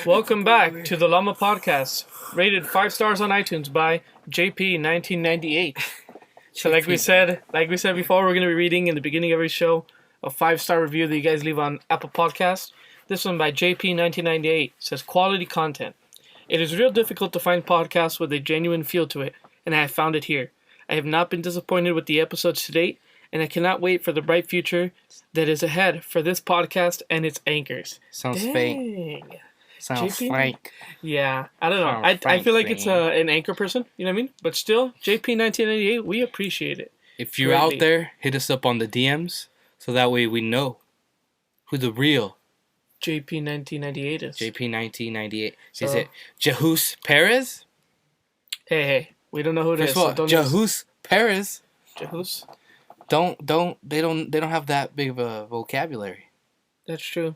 Welcome back to the Lama Podcast, rated 5 stars on iTunes by JP1998. So like we said before, we're going to be reading in the beginning of every show a 5-star review that you guys leave on Apple Podcast. This one by JP1998 says, quality content. It is real difficult to find podcasts with a genuine feel to it, and I have found it here. I have not been disappointed with the episodes to date, and I cannot wait for the bright future that is ahead for this podcast and its anchors. Sounds fake. Sounds JP? fake. Yeah, I don't know. I feel like it's an anchor person, you know what I mean? But still, JP1998, we appreciate it. If you're out there, hit us up on the DMs so that way we know who the real JP1998 is. JP1998. Is it Jehus Perez? Hey, we don't know who it is. First of all, Jehus Perez. Jehus? They don't have that big of a vocabulary. That's true.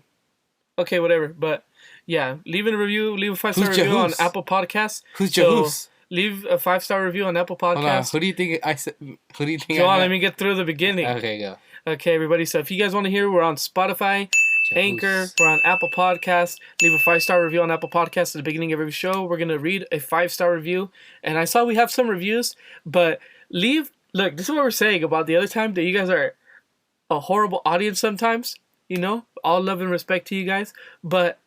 Okay, whatever. But yeah, leave a 5-star review on Apple Podcasts. Who's Jehus? Leave a 5-star review on Apple Podcasts. Hold on. Who do you think I said? Who do you think? Go on, let me get through the beginning. Okay, go. Okay, everybody. So if you guys want to hear, we're on Spotify, Anchor, we're on Apple Podcasts. Leave a 5-star review on Apple Podcasts at the beginning of every show. We're gonna read a 5-star review, and I saw we have some reviews, but look, this is what we're saying about the other time that you guys are a horrible audience sometimes. You know, all love and respect to you guys, but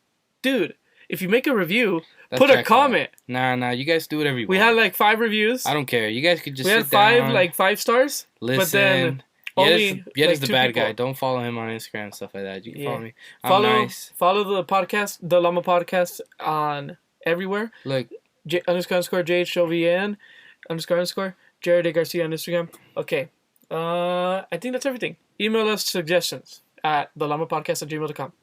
dude, if you make a review, put a comment. Nah, you guys do whatever you want. We had like 5 reviews. I don't care. You guys could just We had 5 stars. Listen. But then Yet is the bad guy. Don't follow him on Instagram and stuff like that. You can follow me. Follow the podcast, the Lama Podcast, on everywhere. Look, __ JHOVAN _ Jered Garcia on Instagram. Okay. I think that's everything. Email us suggestions at thelamapodcast@gmail.com.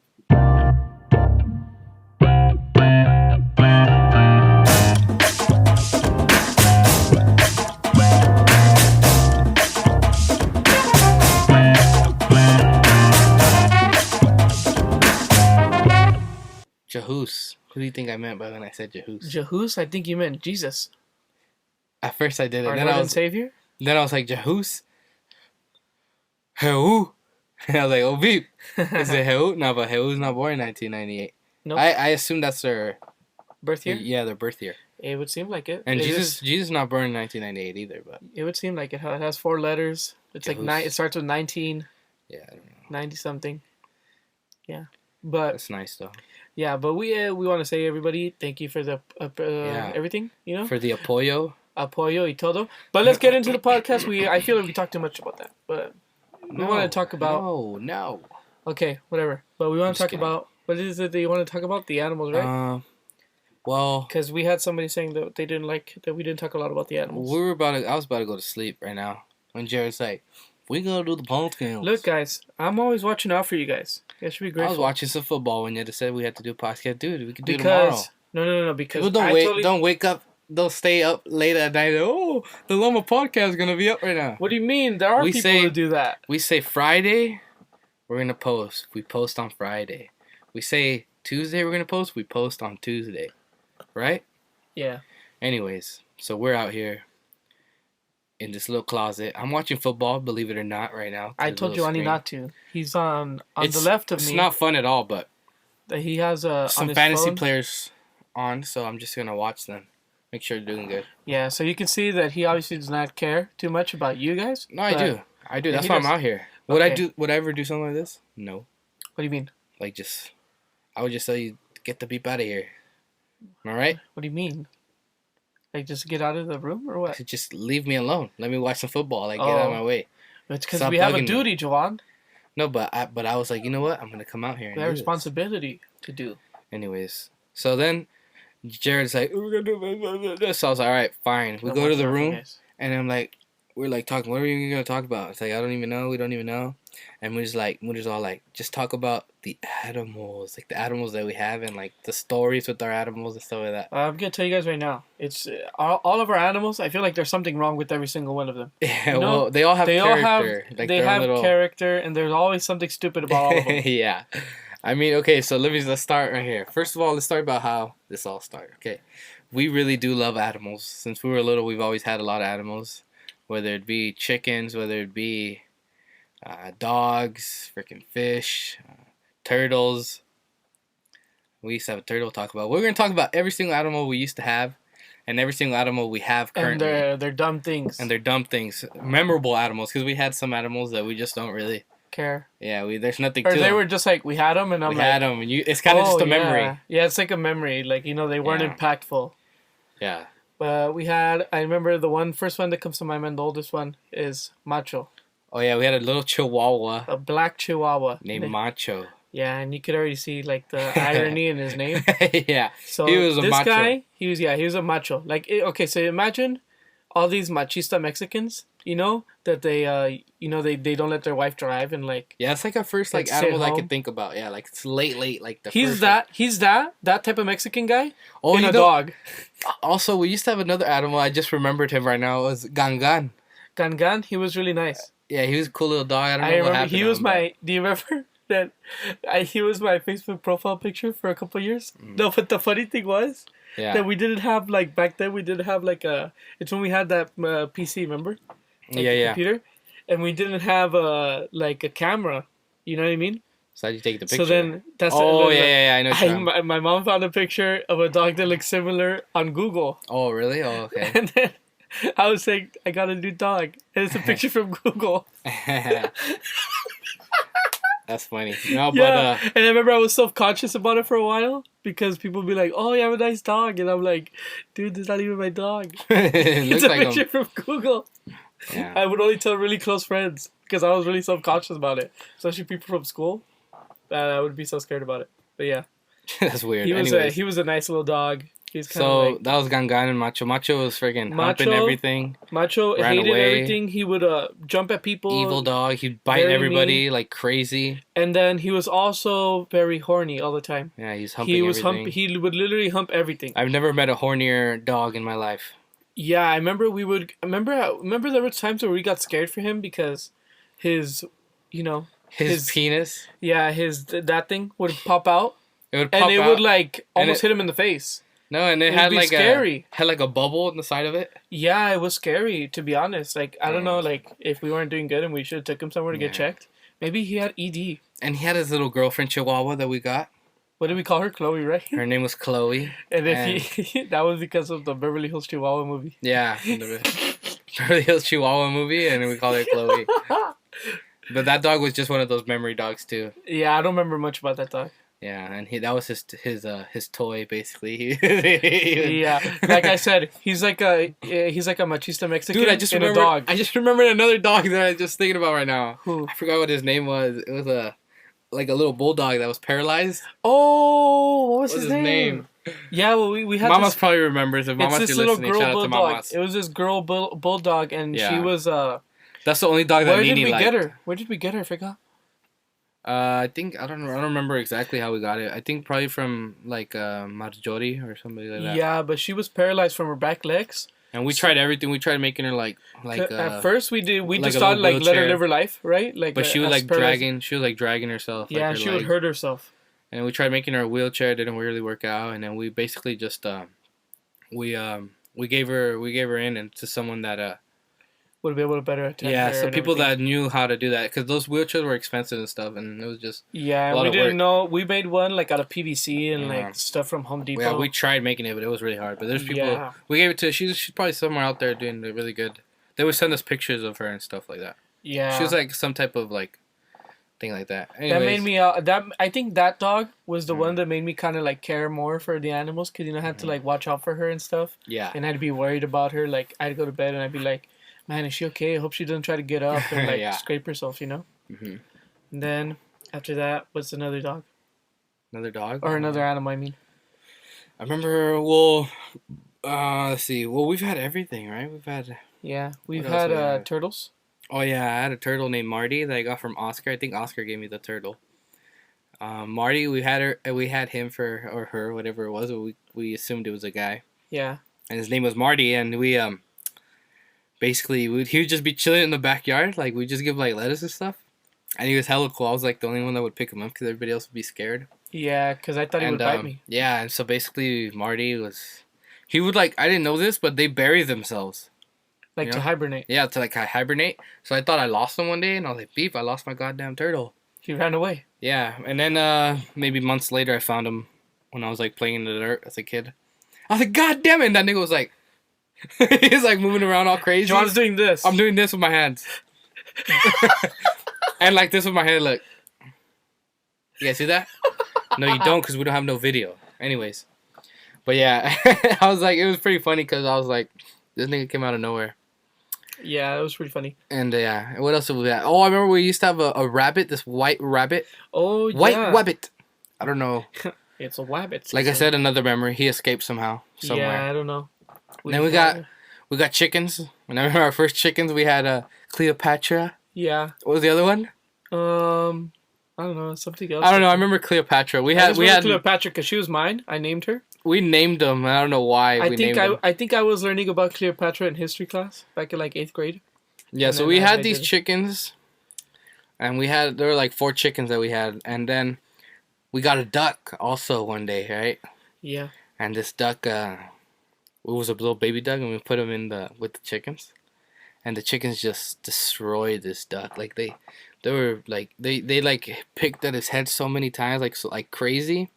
Jehus. Who do you think I meant by when I said Jehus? Jehus? I think you meant Jesus. At first I did it. Our Lord and Savior? Then I was like, Jehus? Heu? And I was like, oh, beep. Is it Heu? No, but Heu's not born in 1998. No. Nope. I assume that's their birth year? Yeah, their birth year. It would seem like it. And Jesus not born in 1998 either, but it would seem like it. It has 4 letters. It's Jehus. Like it starts with 19. Yeah, I don't know. 90 something. Yeah. But that's nice though. Yeah, but we want to say, everybody, thank you for the everything, you know? For the apoyo y todo. But let's get into the podcast. I feel like we talked too much about that, but we want to talk about. No. Okay, whatever. But we want to talk about, what is it that you want to talk about? The animals, right? Well, because we had somebody saying that they didn't like that we didn't talk a lot about the animals. I was about to go to sleep right now when Jered's like, "We gonna do the podcast." Look, guys, I'm always watching out for you guys. You guys should be grateful. I was watching some football when you just said we had to do a podcast. Dude, we could do it tomorrow. No. Because people don't wake up. They'll stay up late at night. Oh, the Lama Podcast is gonna be up right now. What do you mean? There are people who do that. We say Friday, we're gonna post. We post on Friday. We say Tuesday we're gonna post. We post on Tuesday, right? Yeah. Anyways, so we're out here in this little closet. I'm watching football, believe it or not, right now. I told Giovanni not to. He's on the left of me. It's not fun at all, but he has some fantasy players on, so I'm just gonna watch them. Make sure they're doing good. Yeah, so you can see that he obviously does not care too much about you guys. No, I do. That's why I'm out here. Would I ever do something like this? No. What do you mean? Like I would just tell you, get the beep out of here. Am I right? What do you mean? Like, just get out of the room or what? Just leave me alone. Let me watch some football. Like, get out of my way. It's because we have a duty, Jhovan. No, but I was like, you know what? I'm going to come out here and we have a responsibility to do. Anyways. So then, Jered's like, we're going to do this. So I was like, all right, fine. We go to the room, and I'm like, we're like talking, what are we going to talk about? It's like, I don't even know. We don't even know. And we're just all like, just talk about the animals, like the animals that we have, and like the stories with our animals and stuff like that. I'm gonna tell you guys right now, it's all of our animals. I feel like there's something wrong with every single one of them. Yeah, you know? Well, they all have character. They have character, and there's always something stupid about all of them. Yeah, I mean, okay, so let's start right here. First of all, let's start about how this all started. Okay, we really do love animals. Since we were little, we've always had a lot of animals, whether it be chickens, whether it be dogs, freaking fish, turtles, We used to have a turtle to talk about. We're gonna talk about every single animal we used to have, and every single animal we have currently. And they're dumb things. And they're dumb things, memorable animals, because we had some animals that we just don't really care. Yeah, there's nothing or to them. Or they were just like, we had them, and I'm we had them, and it's kind of just a memory. Yeah, it's like a memory. Like, you know, they weren't impactful. Yeah. But I remember the first one that comes to my mind, the oldest one, is Macho. Oh, yeah, we had a little chihuahua. A black chihuahua. Named Macho. Yeah, and you could already see, like, the irony in his name. Yeah. So he was a this macho. guy, he was a macho. Like, okay, so imagine all these machista Mexicans, you know, that they don't let their wife drive and, like... Yeah, it's like a first, like animal I could think about. Yeah, like, it's late, like, the he's first... He's that type of Mexican guy in a dog. Also, we used to have another animal, I just remembered him right now, it was Gangan. Gangan, he was really nice. Yeah, he was a cool little dog. I don't know what happened he was my... Do you remember that he was my Facebook profile picture for a couple of years? No, but the funny thing was that we didn't have, like, back then, we didn't have, like, it's when we had that PC, remember? Like computer. And we didn't have, like, a camera. You know what I mean? So how'd you take the picture? So then... I know. My mom found a picture of a dog that looked similar on Google. Oh, really? Oh, okay. And then... I was saying, I got a new dog. And it's a picture from Google. That's funny. No, yeah. And I remember I was self-conscious about it for a while. Because people would be like, oh, you have a nice dog. And I'm like, dude, this is not even my dog. It's a picture from Google. Yeah. I would only tell really close friends. Because I was really self-conscious about it. Especially people from school. I would be so scared about it. But yeah. That's weird. He was a nice little dog. So like, that was Gangan and Macho. Macho was freaking humping everything. Macho hated everything. He would jump at people. Evil dog. He'd bite everybody mean. Like crazy. And then he was also very horny all the time. Yeah, he's humping everything. He would literally hump everything. I've never met a hornier dog in my life. Yeah, I remember remember there were times where we got scared for him because his penis. Yeah, that thing would pop out. It would pop out. And it would like almost hit him in the face. No, and it had like a bubble in the side of it. Yeah, it was scary, to be honest. Like, I don't know, like, if we weren't doing good and we should have took him somewhere to get checked. Maybe he had ED. And he had his little girlfriend Chihuahua that we got. What did we call her? Chloe, right? Her name was Chloe. And that was because of the Beverly Hills Chihuahua movie. Yeah, the Beverly Hills Chihuahua movie, and we called her Chloe. But that dog was just one of those memory dogs, too. Yeah, I don't remember much about that dog. Yeah, and that was his toy basically. Yeah, like I said, he's like a machista Mexican. Dude, I just remembered another dog that I'm just thinking about right now. Who? I forgot what his name was. It was a little bulldog that was paralyzed. Oh, what was his name? Yeah, well, we had. Mama's probably remembers. If Mama's listening, shout out to Mama's. It was this girl bulldog, and she was That's the only dog that Nini liked. Where did we get her? I forgot. I think I don't remember exactly how we got it. I think probably from like Marjorie or somebody like that. Yeah, but she was paralyzed from her back legs. And we tried everything. We tried making her like. At first we just thought like let her live her life, right? Like. But she was like dragging. She was like dragging herself. Yeah, she would hurt herself. And we tried making her a wheelchair. It didn't really work out. And then we basically just we gave her in to someone that would be able to better attend her. So people that knew how to do that, because those wheelchairs were expensive and stuff, and it was just we didn't know. We made one like out of PVC and like stuff from Home Depot. Yeah, we tried making it, but it was really hard. But there's people we gave it to. She's probably somewhere out there doing really good. They would send us pictures of her and stuff like that. Yeah, she was like some type of like thing like that. Anyways. That made me I think that dog was the one that made me kind of like care more for the animals, because I had to like watch out for her and stuff. Yeah, and I'd be worried about her. Like I'd go to bed and I'd be like, man, is she okay? I hope she doesn't try to get up and like scrape herself, Mm-hmm. And then after that, what's another dog? Another dog? Or another animal, I mean. I remember, well, let's see. Well, we've had everything, right? We've had turtles. Oh, yeah, I had a turtle named Marty that I got from Oscar. I think Oscar gave me the turtle. Marty, we had him or her, whatever it was. We assumed it was a guy. Yeah. And his name was Marty, and we, basically, he would just be chilling in the backyard. Like, we'd just give, like, lettuce and stuff. And he was hella cool. I was, like, the only one that would pick him up because everybody else would be scared. Yeah, because I thought he would bite me. Yeah, and so basically, Marty was... He would, like... I didn't know this, but they bury themselves. Like, to hibernate. Yeah, to, like, hibernate. So I thought I lost him one day, and I was like, beep, I lost my goddamn turtle. He ran away. Yeah, and then maybe months later, I found him when I was like playing in the dirt as a kid. I was like, God damn it! And that nigga was like, he's like moving around all crazy. John's doing this. I'm doing this with my hands. And like this with my head, look. You guys see that? No, you don't, because we don't have no video. Anyways. But yeah, I was like, it was pretty funny because I was like, this nigga came out of nowhere. Yeah, it was pretty funny. And yeah, what else did we have? Oh, I remember we used to have a rabbit, this white rabbit. Oh, yeah. White rabbit. I don't know. It's a rabbit. Like I said, another memory. He escaped somehow, somewhere. Yeah, I don't know. Then we got chickens. When I remember our first chickens, we had Cleopatra. Yeah. What was the other one? I don't know, something else. I don't know. I remember Cleopatra. We had Cleopatra because she was mine. I named her. We named them. I don't know why I think I was learning about Cleopatra in history class back in like 8th grade. Yeah, so we had these chickens, and there were like 4 chickens that we had, and then we got a duck also one day, right? Yeah. And this duck, it was a little baby duck, and we put him with the chickens, and the chickens just destroyed this duck. Like they were like they like picked at his head so many times, like crazy.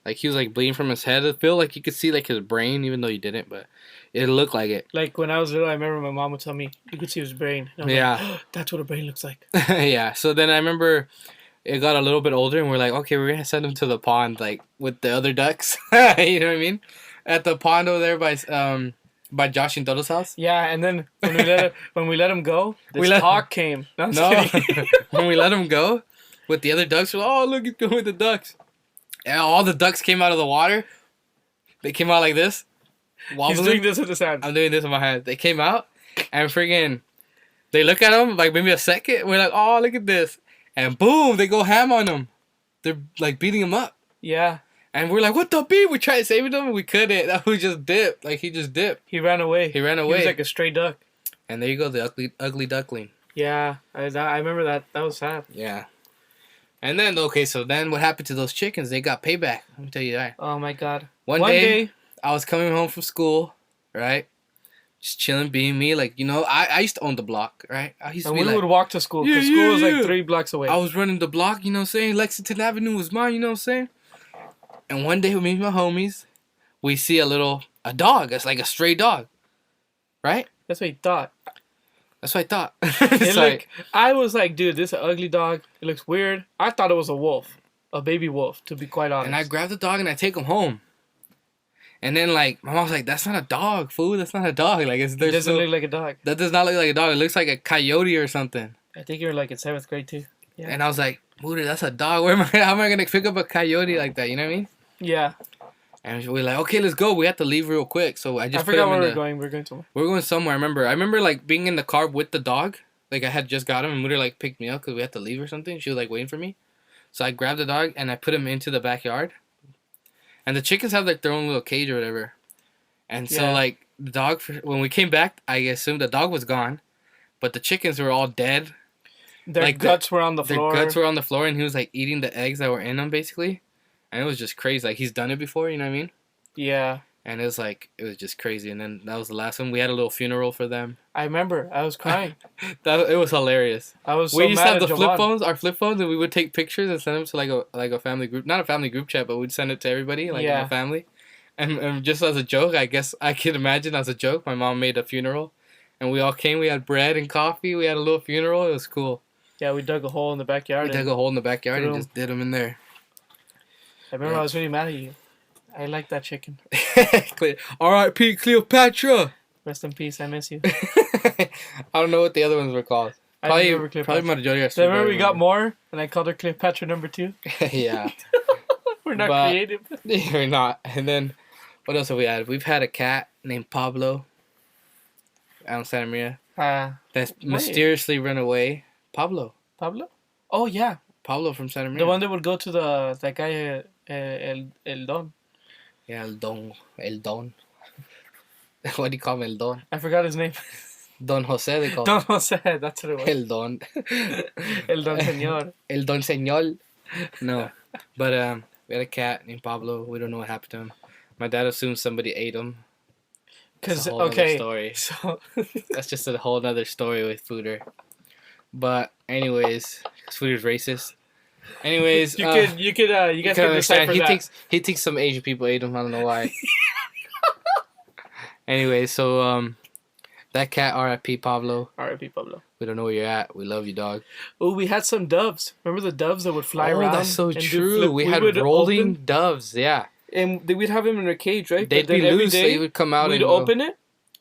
Like he was like bleeding from his head. I feel like you could see like his brain, even though you didn't, but it looked like it. Like when I was little, I remember my mom would tell me you could see his brain. And I was like, oh, that's what a brain looks like. Yeah. So then I remember it got a little bit older, and we're like, okay, we're gonna send him to the pond, like with the other ducks. You know what I mean? At the pond over there by Josh and Dodo's house. Yeah, and then when we let him go, this hawk came. No, when we let him go with the other ducks, we're like, oh, look, he's going with the ducks. And all the ducks came out of the water. They came out like this. Wobbling. He's doing this with his hands. I'm doing this with my hands. They came out, and friggin', they look at him like maybe a second. We're like, oh, look at this. And boom, they go ham on him. They're like beating him up. Yeah. And we're like, what the beat? We tried saving him, and we couldn't. We just dipped. Like, he just dipped. He ran away. He was like a stray duck. And there you go, the ugly duckling. Yeah, I remember that. That was sad. Yeah. And then, okay, so then what happened to those chickens? They got payback. Let me tell you that. Oh, my God. One day, I was coming home from school, right? Just chilling, being me. Like, you know, I used to own the block, right? We would walk to school, because school was like 3 blocks away. I was running the block, you know what I'm saying? Lexington Avenue was mine, you know what I'm saying? And one day, with me and my homies, we see a dog. It's like a stray dog, right? That's what he thought. That's what I thought. I was like, dude, this is an ugly dog. It looks weird. I thought it was a wolf. A baby wolf, to be quite honest. And I grab the dog and I take him home. And then, like, my mom's like, that's not a dog, fool. That's not a dog. Like, it doesn't look like a dog. That does not look like a dog. It looks like a coyote or something. I think you're like in 7th grade, too. Yeah. And I was like, Buddha, that's a dog. How am I going to pick up a coyote like that? You know what I mean? Yeah. And we're like, okay, let's go. We have to leave real quick. So I forgot where we're going. We're going somewhere. We're going somewhere. I remember like being in the car with the dog. Like I had just got him, and Mutter like picked me up because we had to leave or something. She was like waiting for me. So I grabbed the dog and I put him into the backyard. And the chickens have like their own little cage or whatever. And so like the dog, when we came back, I assumed the dog was gone, but the chickens were all dead. Their guts were on the floor. Their guts were on the floor, and he was like eating the eggs that were in them basically. And it was just crazy. Like, he's done it before, you know what I mean? Yeah. And it was just crazy. And then that was the last one. We had a little funeral for them. I remember. I was crying. It was hilarious. I was so we used to have the flip phones, our flip phones, and we would take pictures and send them to like a family group. Not a family group chat, but we'd send it to everybody, like in the family. And just as a joke, I guess I could imagine as a joke, my mom made a funeral. And we all came. We had bread and coffee. We had a little funeral. It was cool. Yeah, we dug a hole in the backyard. We dug a hole in the backyard and just did them in there. I remember I was really mad at you. I like that chicken. R.I.P. Cleopatra. Rest in peace. I miss you. I don't know what the other ones were called. Probably majority. So remember we got more, and I called her Cleopatra number 2. Yeah. We're not creative. We're not. And then, what else have we had? We've had a cat named Pablo out in Santa Maria that's mysteriously run away. Pablo? Oh, yeah. Pablo from Santa Maria. The one that would go to that guy, El Don. Yeah, El Don. What do you call him, El Don? I forgot his name. Don Jose, they call him. Don Jose, that's what it was. El Don. El Don Señor. El Don Señor. No. But we had a cat named Pablo. We don't know what happened to him. My dad assumes somebody ate him. Because, story. So that's just a whole other story with Fooder. But anyways, Fooder's racist. Anyways, you guys can decipher that. He thinks some Asian people ate him. I don't know why. Anyway, so that cat, R.I.P. Pablo. R.I.P. Pablo. We don't know where you're at. We love you, dog. Oh, we had some doves. Remember the doves that would fly around? Oh, that's so true. We had rolling doves. Yeah. And we'd have them in a cage, right? They'd be loose. They would come out. We'd open it,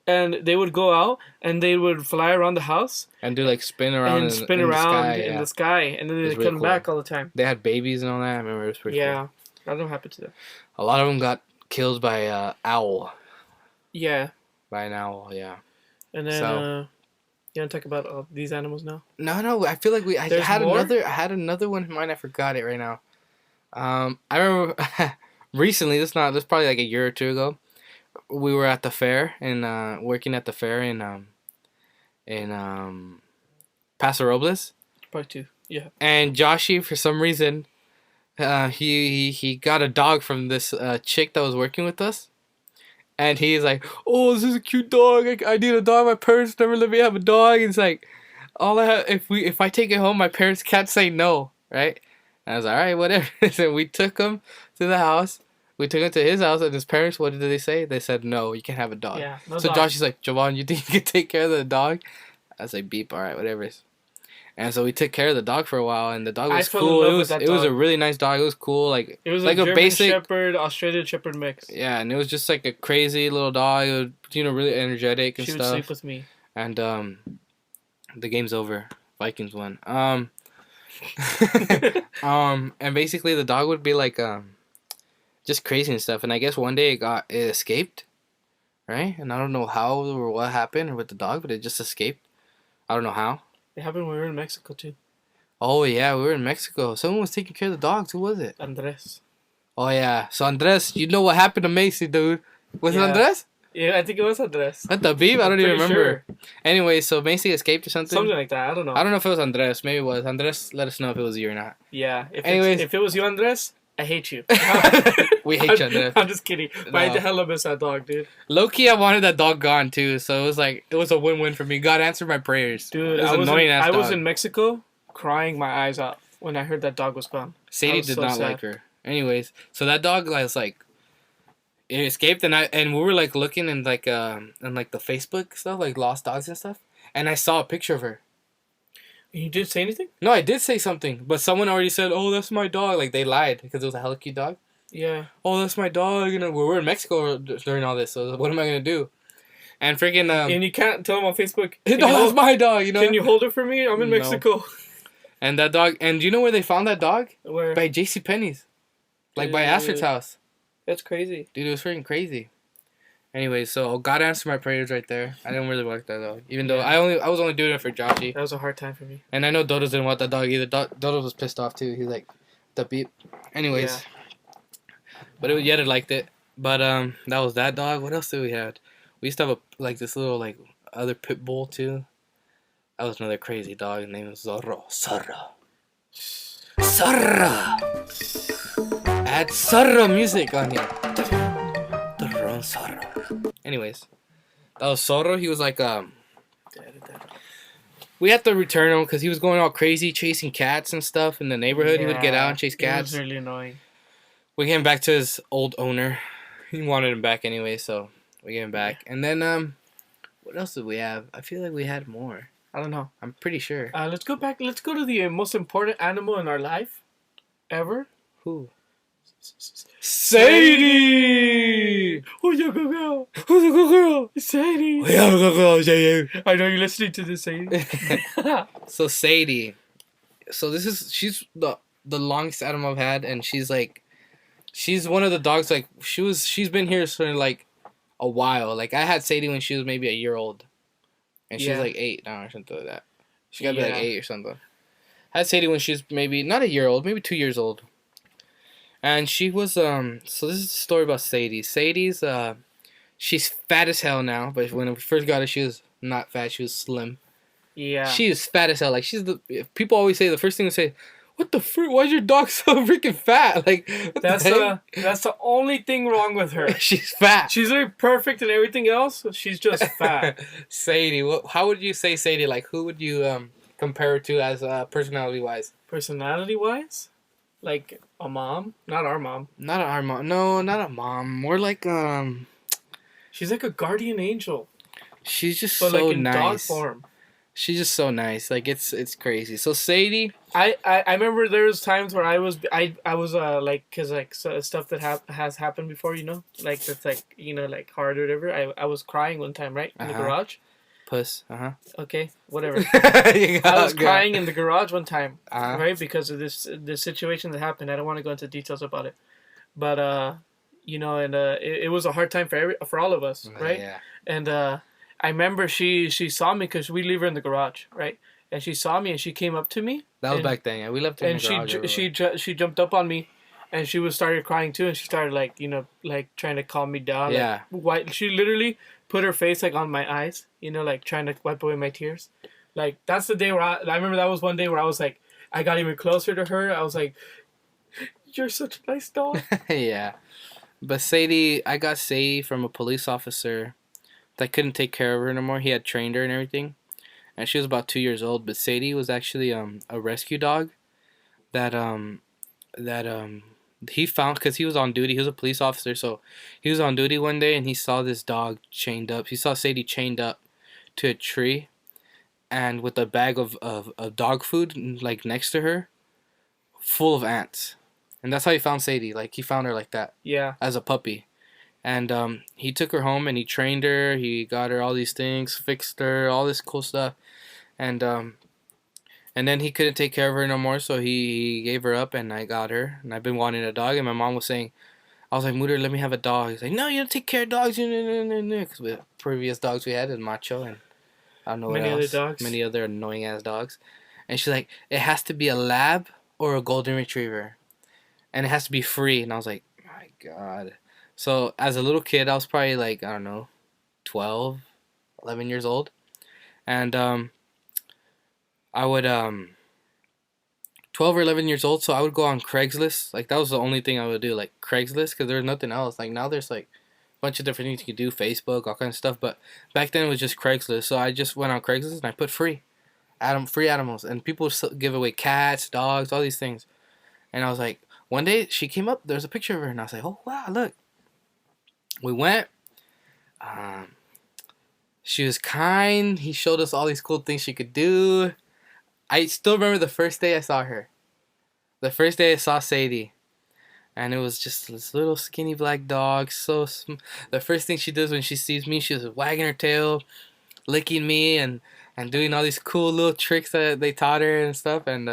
and they would go out, and they would fly around the house and do like spin around in the sky, and then they'd come back all the time. They had babies and all that. I remember it was pretty cool. Yeah, that don't happen to them. A lot of them got killed by owl. Yeah. By an owl, yeah. And then you want to talk about these animals now? No. I feel like I had another one in mind. I forgot it right now. I remember recently. This probably like a year or two ago. We were at the fair and working at the fair in Paso Robles. Part 2, yeah. And Joshy, for some reason, he got a dog from this chick that was working with us. And he's like, "Oh, this is a cute dog. I need a dog. My parents never let me have a dog." And it's like, if I take it home, my parents can't say no, right? And I was like, "All right, whatever." So we took him to the house. We took him to his house, and his parents, what did they say? They said, "No, you can't have a dog." Yeah, no so dog. Josh is like, "Jhovan, you think you can take care of the dog?" I was like, "Beep, all right, whatever." And so we took care of the dog for a while, and the dog was cool. It was a really nice dog. It was cool. Like it was like a German basic Shepherd, Australian Shepherd mix. Yeah, and it was just like a crazy little dog. It was, really energetic and stuff. She would sleep with me. And the game's over. Vikings won. And basically the dog would be like just crazy and stuff. And I guess one day it escaped, right? And I don't know how or what happened with the dog, but it just escaped. I don't know how. It happened when we were in Mexico, too. Oh, yeah, we were in Mexico. Someone was taking care of the dogs. Who was it? Andres. Oh, yeah. So, Andres, you know what happened to Macy, dude. Was it Andres? Yeah, I think it was Andres. What the beep? I don't even remember. Sure. Anyway, so Macy escaped or something? Something like that. I don't know. I don't know if it was Andres. Maybe it was. Andres, let us know if it was you or not. Yeah. If it was you, Andres, I hate you. We hate you, Andres. I'm just kidding. But I hella miss that dog, dude. Low-key, I wanted that dog gone, too. So it was a win-win for me. God answered my prayers. Dude, I was in Mexico crying my eyes out when I heard that dog was gone. Sadie did not like her. Anyways, so that dog was like, it escaped, and we were like looking in like the Facebook stuff, like lost dogs and stuff, and I saw a picture of her. You didn't say anything? No, I did say something, but someone already said, "Oh, that's my dog." Like they lied because it was a hella cute dog. Yeah. Oh, that's my dog. And we were in Mexico during all this, so what am I gonna do? And freaking and you can't tell them on Facebook. No, that's my dog. You know? Can you hold it for me? I'm in Mexico. And that dog. And do you know where they found that dog? Where? By JCPenney's, like by Astrid's house. That's crazy, dude. It was freaking crazy. Anyway, so God answered my prayers right there. I didn't really like that dog, even though I was only doing it for Joshy. That was a hard time for me. And I know Dodos didn't want that dog either. Dodos was pissed off too. He's like, the beep. Anyways, but Jered liked it. But that was that dog. What else did we have? We used to have this little other pit bull too. That was another crazy dog. His name was Zorro. Add Zorro music on here. Zorro. Anyways, that was Zorro. He was like we had to return him because he was going all crazy chasing cats and stuff in the neighborhood. He would get out and chase cats. It was really annoying. We gave him back to his old owner. He wanted him back anyway, so we gave him back. And then what else did we have? I feel like we had more. I don't know. I'm pretty sure. Let's go back. Let's go to the most important animal in our life ever. Who? Sadie! Who's your good girl? Who's your good girl? Sadie! Who's your good girl, Sadie? I know you're listening to this, Sadie. So Sadie. So she's the longest animal I've had, and she's one of the dogs, she's been here for a while. Like I had Sadie when she was maybe a year old. And she's 8 now or something like that. She gotta be 8 or something. I had Sadie when she was maybe not a year old, maybe 2 years old. And she was so this is a story about Sadie. Sadie's she's fat as hell now, but when we first got her she was not fat, she was slim. Yeah. She is fat as hell. Like people always say the first thing they say, "What the frick? Why is your dog so freaking fat?" Like that's the only thing wrong with her. She's fat. She's really perfect and everything else. She's just fat. Sadie, how would you say Sadie? Like who would you compare her to as personality wise? Personality wise? like a mom, not our mom. Not our mom. No, not a mom. More like She's like a guardian angel, she's just but so like in dog nice. form. She's just so nice. Like it's crazy. So Sadie, I remember there was times where I was like, cause like stuff that has happened before, you know, like that's like, you know, like hard or whatever. I was crying one time, right, in the garage. puss. Okay, whatever. I I was crying in the garage one time, Uh-huh. right, because of this situation that happened. I don't want to go into details about it, but you know, and it was a hard time for all of us, right? Yeah. And I remember she saw me because we leave her in the garage, right? And she saw me and she came up to me. That was back then. Yeah, we left her in the garage. And she jumped up on me, and she started crying too, and she started like, you know, like trying to calm me down. Yeah. Like, she literally put her face like on my eyes, you know, like trying to wipe away my tears. Like that's the day where I remember that was one day where I was like, I got even closer to her. I was like, "You're such a nice dog." Yeah. But Sadie, I got Sadie from a police officer that couldn't take care of her no more. He had trained her and everything, and she was about 2 years old. But Sadie was actually a rescue dog that he found because he was on duty. He was a police officer, so he was on duty one day and he saw this dog chained up. He saw Sadie chained up to a tree, and with a bag of dog food like next to her, full of ants. And that's how he found Sadie. Like he found her like that. Yeah. As a puppy. And he took her home and he trained her. He got her all these things, fixed her, all this cool stuff. And then he couldn't take care of her no more, so he gave her up and I got her. And I've been wanting a dog. And my mom was saying, I was like, Mutter, let me have a dog. He's like, no, you don't take care of dogs. Because the previous dogs we had is Macho and I don't know what else. Other dogs. Many other annoying ass dogs. And she's like, it has to be a lab or a golden retriever. And it has to be free. And I was like, my God. So as a little kid, I was probably like, I don't know, 12, 11 years old. And I would, 12 or 11 years old, so I would go on Craigslist. Like, that was the only thing I would do, like, Craigslist, because there was nothing else. Like, now there's, like, a bunch of different things you could do, Facebook, all kinds of stuff. But back then, it was just Craigslist. So I just went on Craigslist, and I put free animals. And people would give away cats, dogs, all these things. And I was like, one day, she came up, there was a picture of her, and I was like, oh, wow, look. We went. She was kind. He showed us all these cool things she could do. I still remember the first day I saw her. The first day I saw Sadie. And it was just this little skinny black dog. The first thing she does when she sees me, she's wagging her tail, licking me, and doing all these cool little tricks that they taught her and stuff. And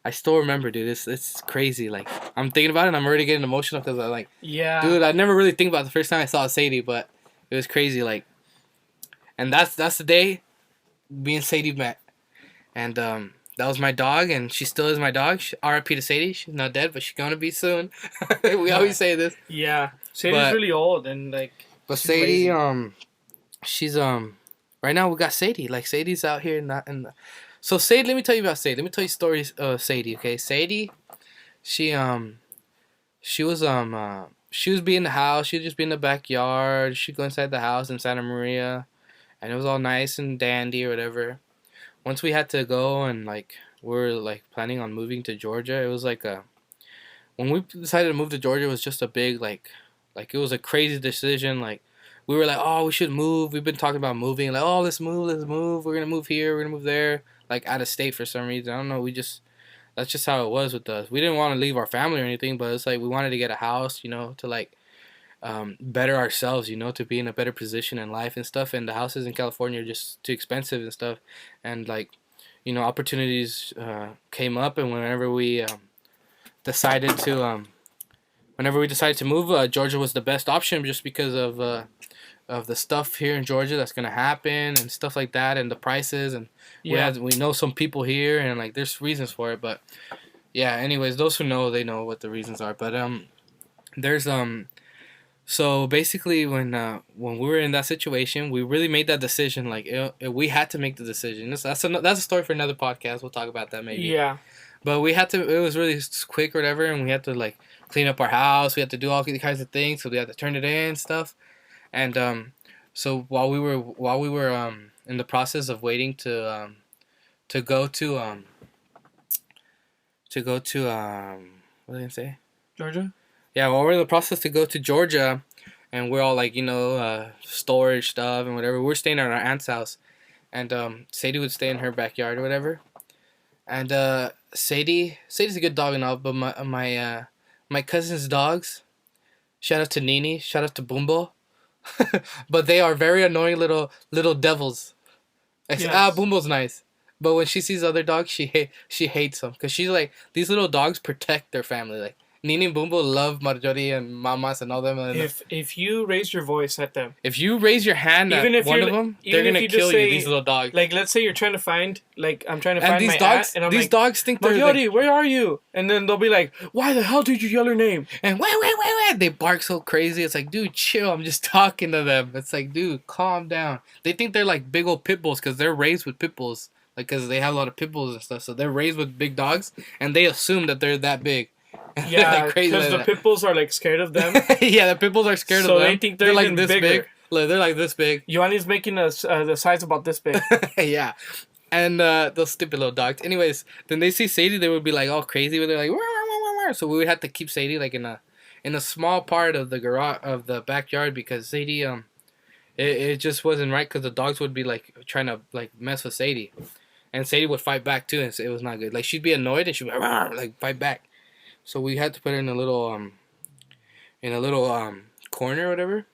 I still remember, dude. It's crazy. Like, I'm thinking about it and I'm already getting emotional because I'm like, yeah, dude, I never really think about the first time I saw Sadie, but it was crazy. Like, and that's the day me and Sadie met. And that was my dog, and she still is my dog. R.I.P. to Sadie. She's not dead, but she's gonna be soon. We always say this. Yeah, Sadie's really old and like. But Sadie, she's right now we got Sadie. Like Sadie's out here, So Sadie, let me tell you about Sadie. Let me tell you stories of Sadie. Okay, Sadie, she was be in the house. She'd just be in the backyard. She'd go inside the house in Santa Maria, and it was all nice and dandy or whatever. Once we had to go and like we're like planning on moving to Georgia, it was like when we decided to move to Georgia, it was just a big like it was a crazy decision. Like we were like, oh, we should move. We've been talking about moving. Like, oh, let's move. We're gonna move here. We're gonna move there. Like out of state for some reason. I don't know. That's just how it was with us. We didn't want to leave our family or anything, but it's like we wanted to get a house, you know, to like better ourselves, you know, to be in a better position in life and stuff. And the houses in California are just too expensive and stuff. And like, you know, opportunities came up, and whenever we decided to move, Georgia was the best option just because of the stuff here in Georgia that's gonna happen and stuff like that, and the prices, and we know some people here, and like there's reasons for it. But yeah, anyways, those who know, they know what the reasons are. But there's so basically when we were in that situation, we really made that decision. Like we had to make the decision. That's a story for another podcast. We'll talk about that maybe. Yeah. But we had to. It was really quick or whatever, and we had to like clean up our house. We had to do all kinds of things. So we had to turn it in and stuff. And so while we were in the process of waiting to go to to go to what did I gonna say? Georgia. Yeah, well, we're in the process to go to Georgia, and we're all like, storage stuff and whatever. We're staying at our aunt's house, and Sadie would stay in her backyard or whatever. And Sadie's a good dog and all, but my cousin's dogs, shout out to Nini, shout out to Bumbo, but they are very annoying little devils. Yes. Bumbo's nice, but when she sees other dogs, she hates them because she's like, these little dogs protect their family. Like Nini and Bumbo love Marjorie and Mamas and all them. And if you raise your voice at them, if you raise your hand at one of them, they're gonna kill you. These little dogs. Like, let's say you're trying to find, like, I'm trying to find these my dogs, aunt, and I'm these like, dogs think they're Marjorie, like, where are you? And then they'll be like, why the hell did you yell her name? And wait. They bark so crazy. It's like, dude, chill. I'm just talking to them. It's like, dude, calm down. They think they're like big old pit bulls because they're raised with pit bulls. Like, because they have a lot of pit bulls and stuff. So they're raised with big dogs, and they assume that they're that big. Yeah, because the pit bulls are like scared of them. Yeah, the pit bulls are scared of them. So they think they're like this bigger. Big. Like, they're like this big. Yoani's making the size about this big. Yeah. And those stupid little dogs. Anyways, then they see Sadie, they would be like all crazy, but they're like, wah, wah, wah. So we would have to keep Sadie like in a small part of the garage of the backyard because Sadie it just wasn't right because the dogs would be like trying to like mess with Sadie, and Sadie would fight back too, and it was not good. Like she'd be annoyed and she'd be like fight back. So we had to put her in a little corner or whatever,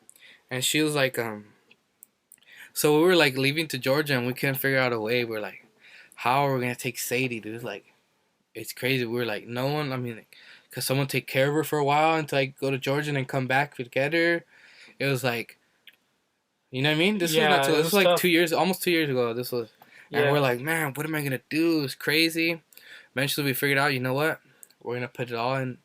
and she was like So we were like leaving to Georgia and we couldn't figure out a way. We're like, how are we gonna take Sadie, dude? Like, it's crazy. We were like, no one. I mean, like, could someone take care of her for a while until I go to Georgia and then come back to get her? It was like, you know what I mean? This was like tough. 2 years, almost 2 years ago. This was, and we're like, man, what am I gonna do? It's crazy. Eventually, we figured out, you know what? We're gonna put it all in.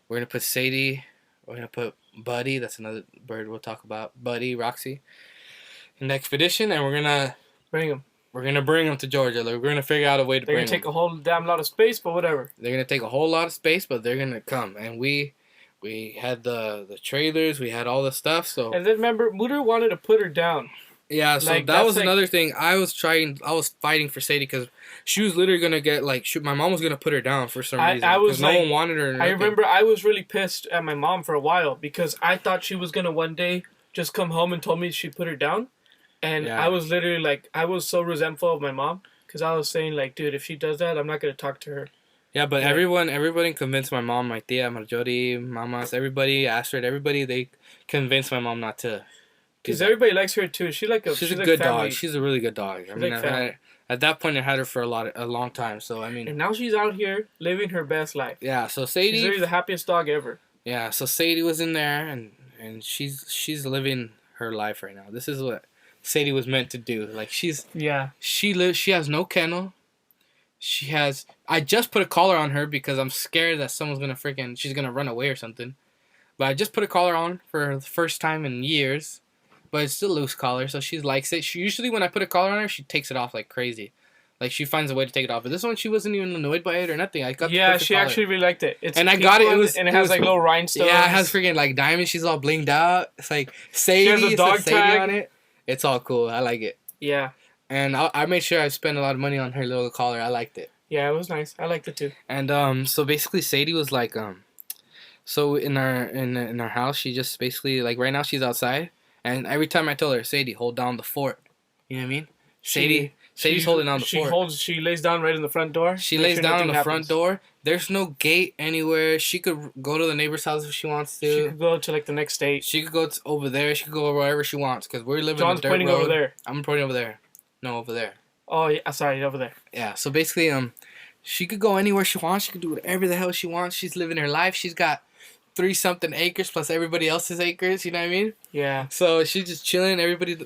We're gonna put Sadie. We're gonna put Buddy. That's another bird we'll talk about. Buddy, Roxy, in the expedition, and we're gonna bring them. We're gonna bring them to Georgia. Like, we're gonna figure out a way to bring them. They're gonna take a whole damn lot of space, but whatever. They're gonna take a whole lot of space, but they're gonna come. And we had the trailers. We had all the stuff. So. And then remember, Mutter wanted to put her down. Yeah, so like, that was another thing. I was fighting for Sadie because she was literally gonna get my mom was gonna put her down for some reason. Because no one wanted her. I remember I was really pissed at my mom for a while because I thought she was gonna one day just come home and told me she put her down, and I was literally like, I was so resentful of my mom because I was saying like, dude, if she does that, I'm not gonna talk to her. Yeah, but everybody convinced my mom, my tia, Marjorie, Mamas, everybody, Astrid, everybody, they convinced my mom not to. Because everybody likes her too. She's a good family. dog. She's a really good dog. I mean, at that point, I had her for a long time. So I mean, and now she's out here living her best life. Yeah. So Sadie, she's really the happiest dog ever. Yeah. So Sadie was in there, and she's living her life right now. This is what Sadie was meant to do. Like she has no kennel. I just put a collar on her because I'm scared that she's gonna run away or something. But I just put a collar on for the first time in years. But it's still a loose collar, so she likes it. Usually when I put a collar on her, she takes it off like crazy. Like, she finds a way to take it off. But this one, she wasn't even annoyed by it or nothing. I got she actually really liked it. And I got it. And it has like little rhinestones. Yeah, it has freaking like diamonds. She's all blinged out. It's like Sadie. She has a dog tag on it. It's all cool. I like it. Yeah. And I made sure I spent a lot of money on her little collar. I liked it. Yeah, it was nice. I liked it too. And so basically Sadie was like so in our house, she just basically, like, right now she's outside. And every time I tell her, Sadie, hold down the fort. You know what I mean? Sadie's holding down the fort. She lays down right in the front door. She lays down in the front door. There's no gate anywhere. She could go to the neighbor's house if she wants to. She could go to like the next state. She could go over there. She could go wherever she wants because we're living John's in the dirt pointing road. over there. I'm pointing over there. No, over there. Oh yeah, sorry, over there. Yeah. So basically, she could go anywhere she wants. She could do whatever the hell she wants. She's living her life. She's got 3-something acres plus everybody else's acres. You know what I mean? Yeah. So she's just chilling.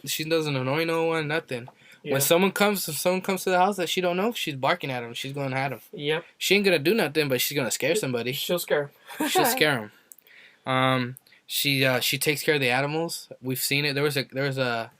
She doesn't annoy no one. Nothing. Yeah. When someone comes to the house that she don't know, she's barking at them. She's going at them. Yep. She ain't gonna do nothing, but she's gonna scare somebody. She'll scare. She'll scare them. She takes care of the animals. We've seen it. There was a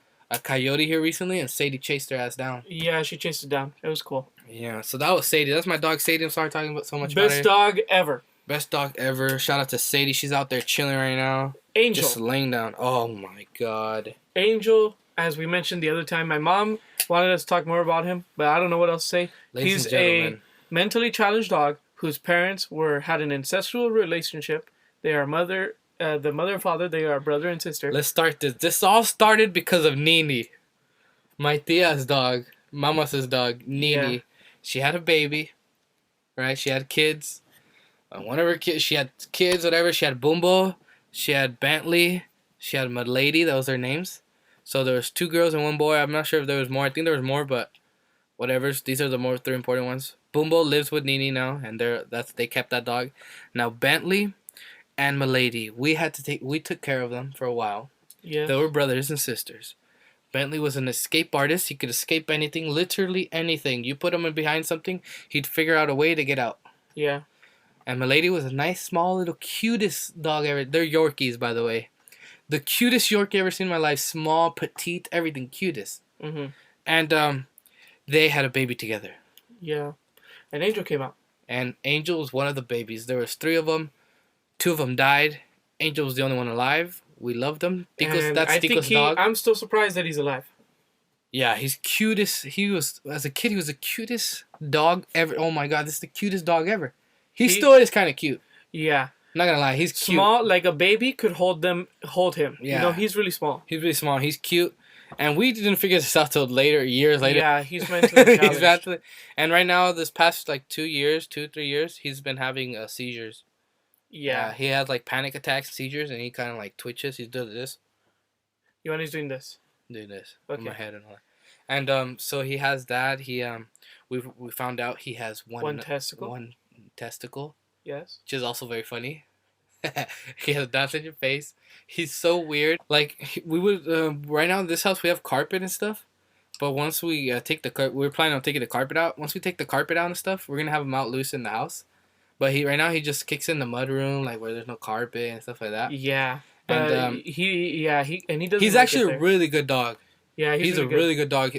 coyote here recently, and Sadie chased her ass down. Yeah, she chased it down. It was cool. Yeah. So that was Sadie. That's my dog Sadie. I'm sorry talking about so much about her. Best dog ever. Best dog ever. Shout out to Sadie. She's out there chilling right now. Angel. Just laying down. Oh my God. Angel, as we mentioned the other time, my mom wanted us to talk more about him, but I don't know what else to say. He's a mentally challenged dog whose parents had an ancestral relationship. They are the mother and father. They are brother and sister. Let's start this. This all started because of Nini, my tia's dog, Mama's dog, Nini. Yeah. She had a baby, right? She had kids. One of her kids, she had kids, whatever. She had Bumbo. She had Bentley. She had Milady. That was their names. So there was 2 girls and 1 boy. I'm not sure if there was more. I think there was more, but whatever. These are the 3 important ones. Bumbo lives with Nini now, and they kept that dog. Now Bentley and Milady, we took care of them for a while. Yeah. They were brothers and sisters. Bentley was an escape artist. He could escape anything, literally anything. You put him in behind something, he'd figure out a way to get out. Yeah. And Milady was a nice, small, little, cutest dog ever. They're Yorkies, by the way. The cutest Yorkie ever seen in my life. Small, petite, everything, cutest. Mm-hmm. And they had a baby together. Yeah. And Angel came out. And Angel was one of the babies. There was 3 of them. 2 of them died. Angel was the only one alive. We loved him. That's Tico's dog. I'm still surprised that he's alive. Yeah, he's cutest. As a kid, he was the cutest dog ever. Oh my God, this is the cutest dog ever. He still is kind of cute. Yeah. Not gonna lie, he's cute. Small, like a baby could hold him. Yeah. He's really small. He's really small. He's cute. And we didn't figure this out till years later. Yeah, he's mentally challenged. And right now, this past 2 years, 2-3 years, he's been having seizures. Yeah. He has panic attacks, seizures, and he kind of twitches. He does this. He's doing this. Do this. Okay. On my head and all that. And so he has that. We found out he has one testicle. One testicle. Yes. Which is also very funny. He has dots in your face. He's so weird. We would right now in this house we have carpet and stuff. But once we we're planning on taking the carpet out. Once we take the carpet out and stuff, we're gonna have him out loose in the house. But right now he just kicks in the mud room, where there's no carpet and stuff like that. Yeah. And he doesn't. He's actually a really good dog. Yeah, he's a really good dog.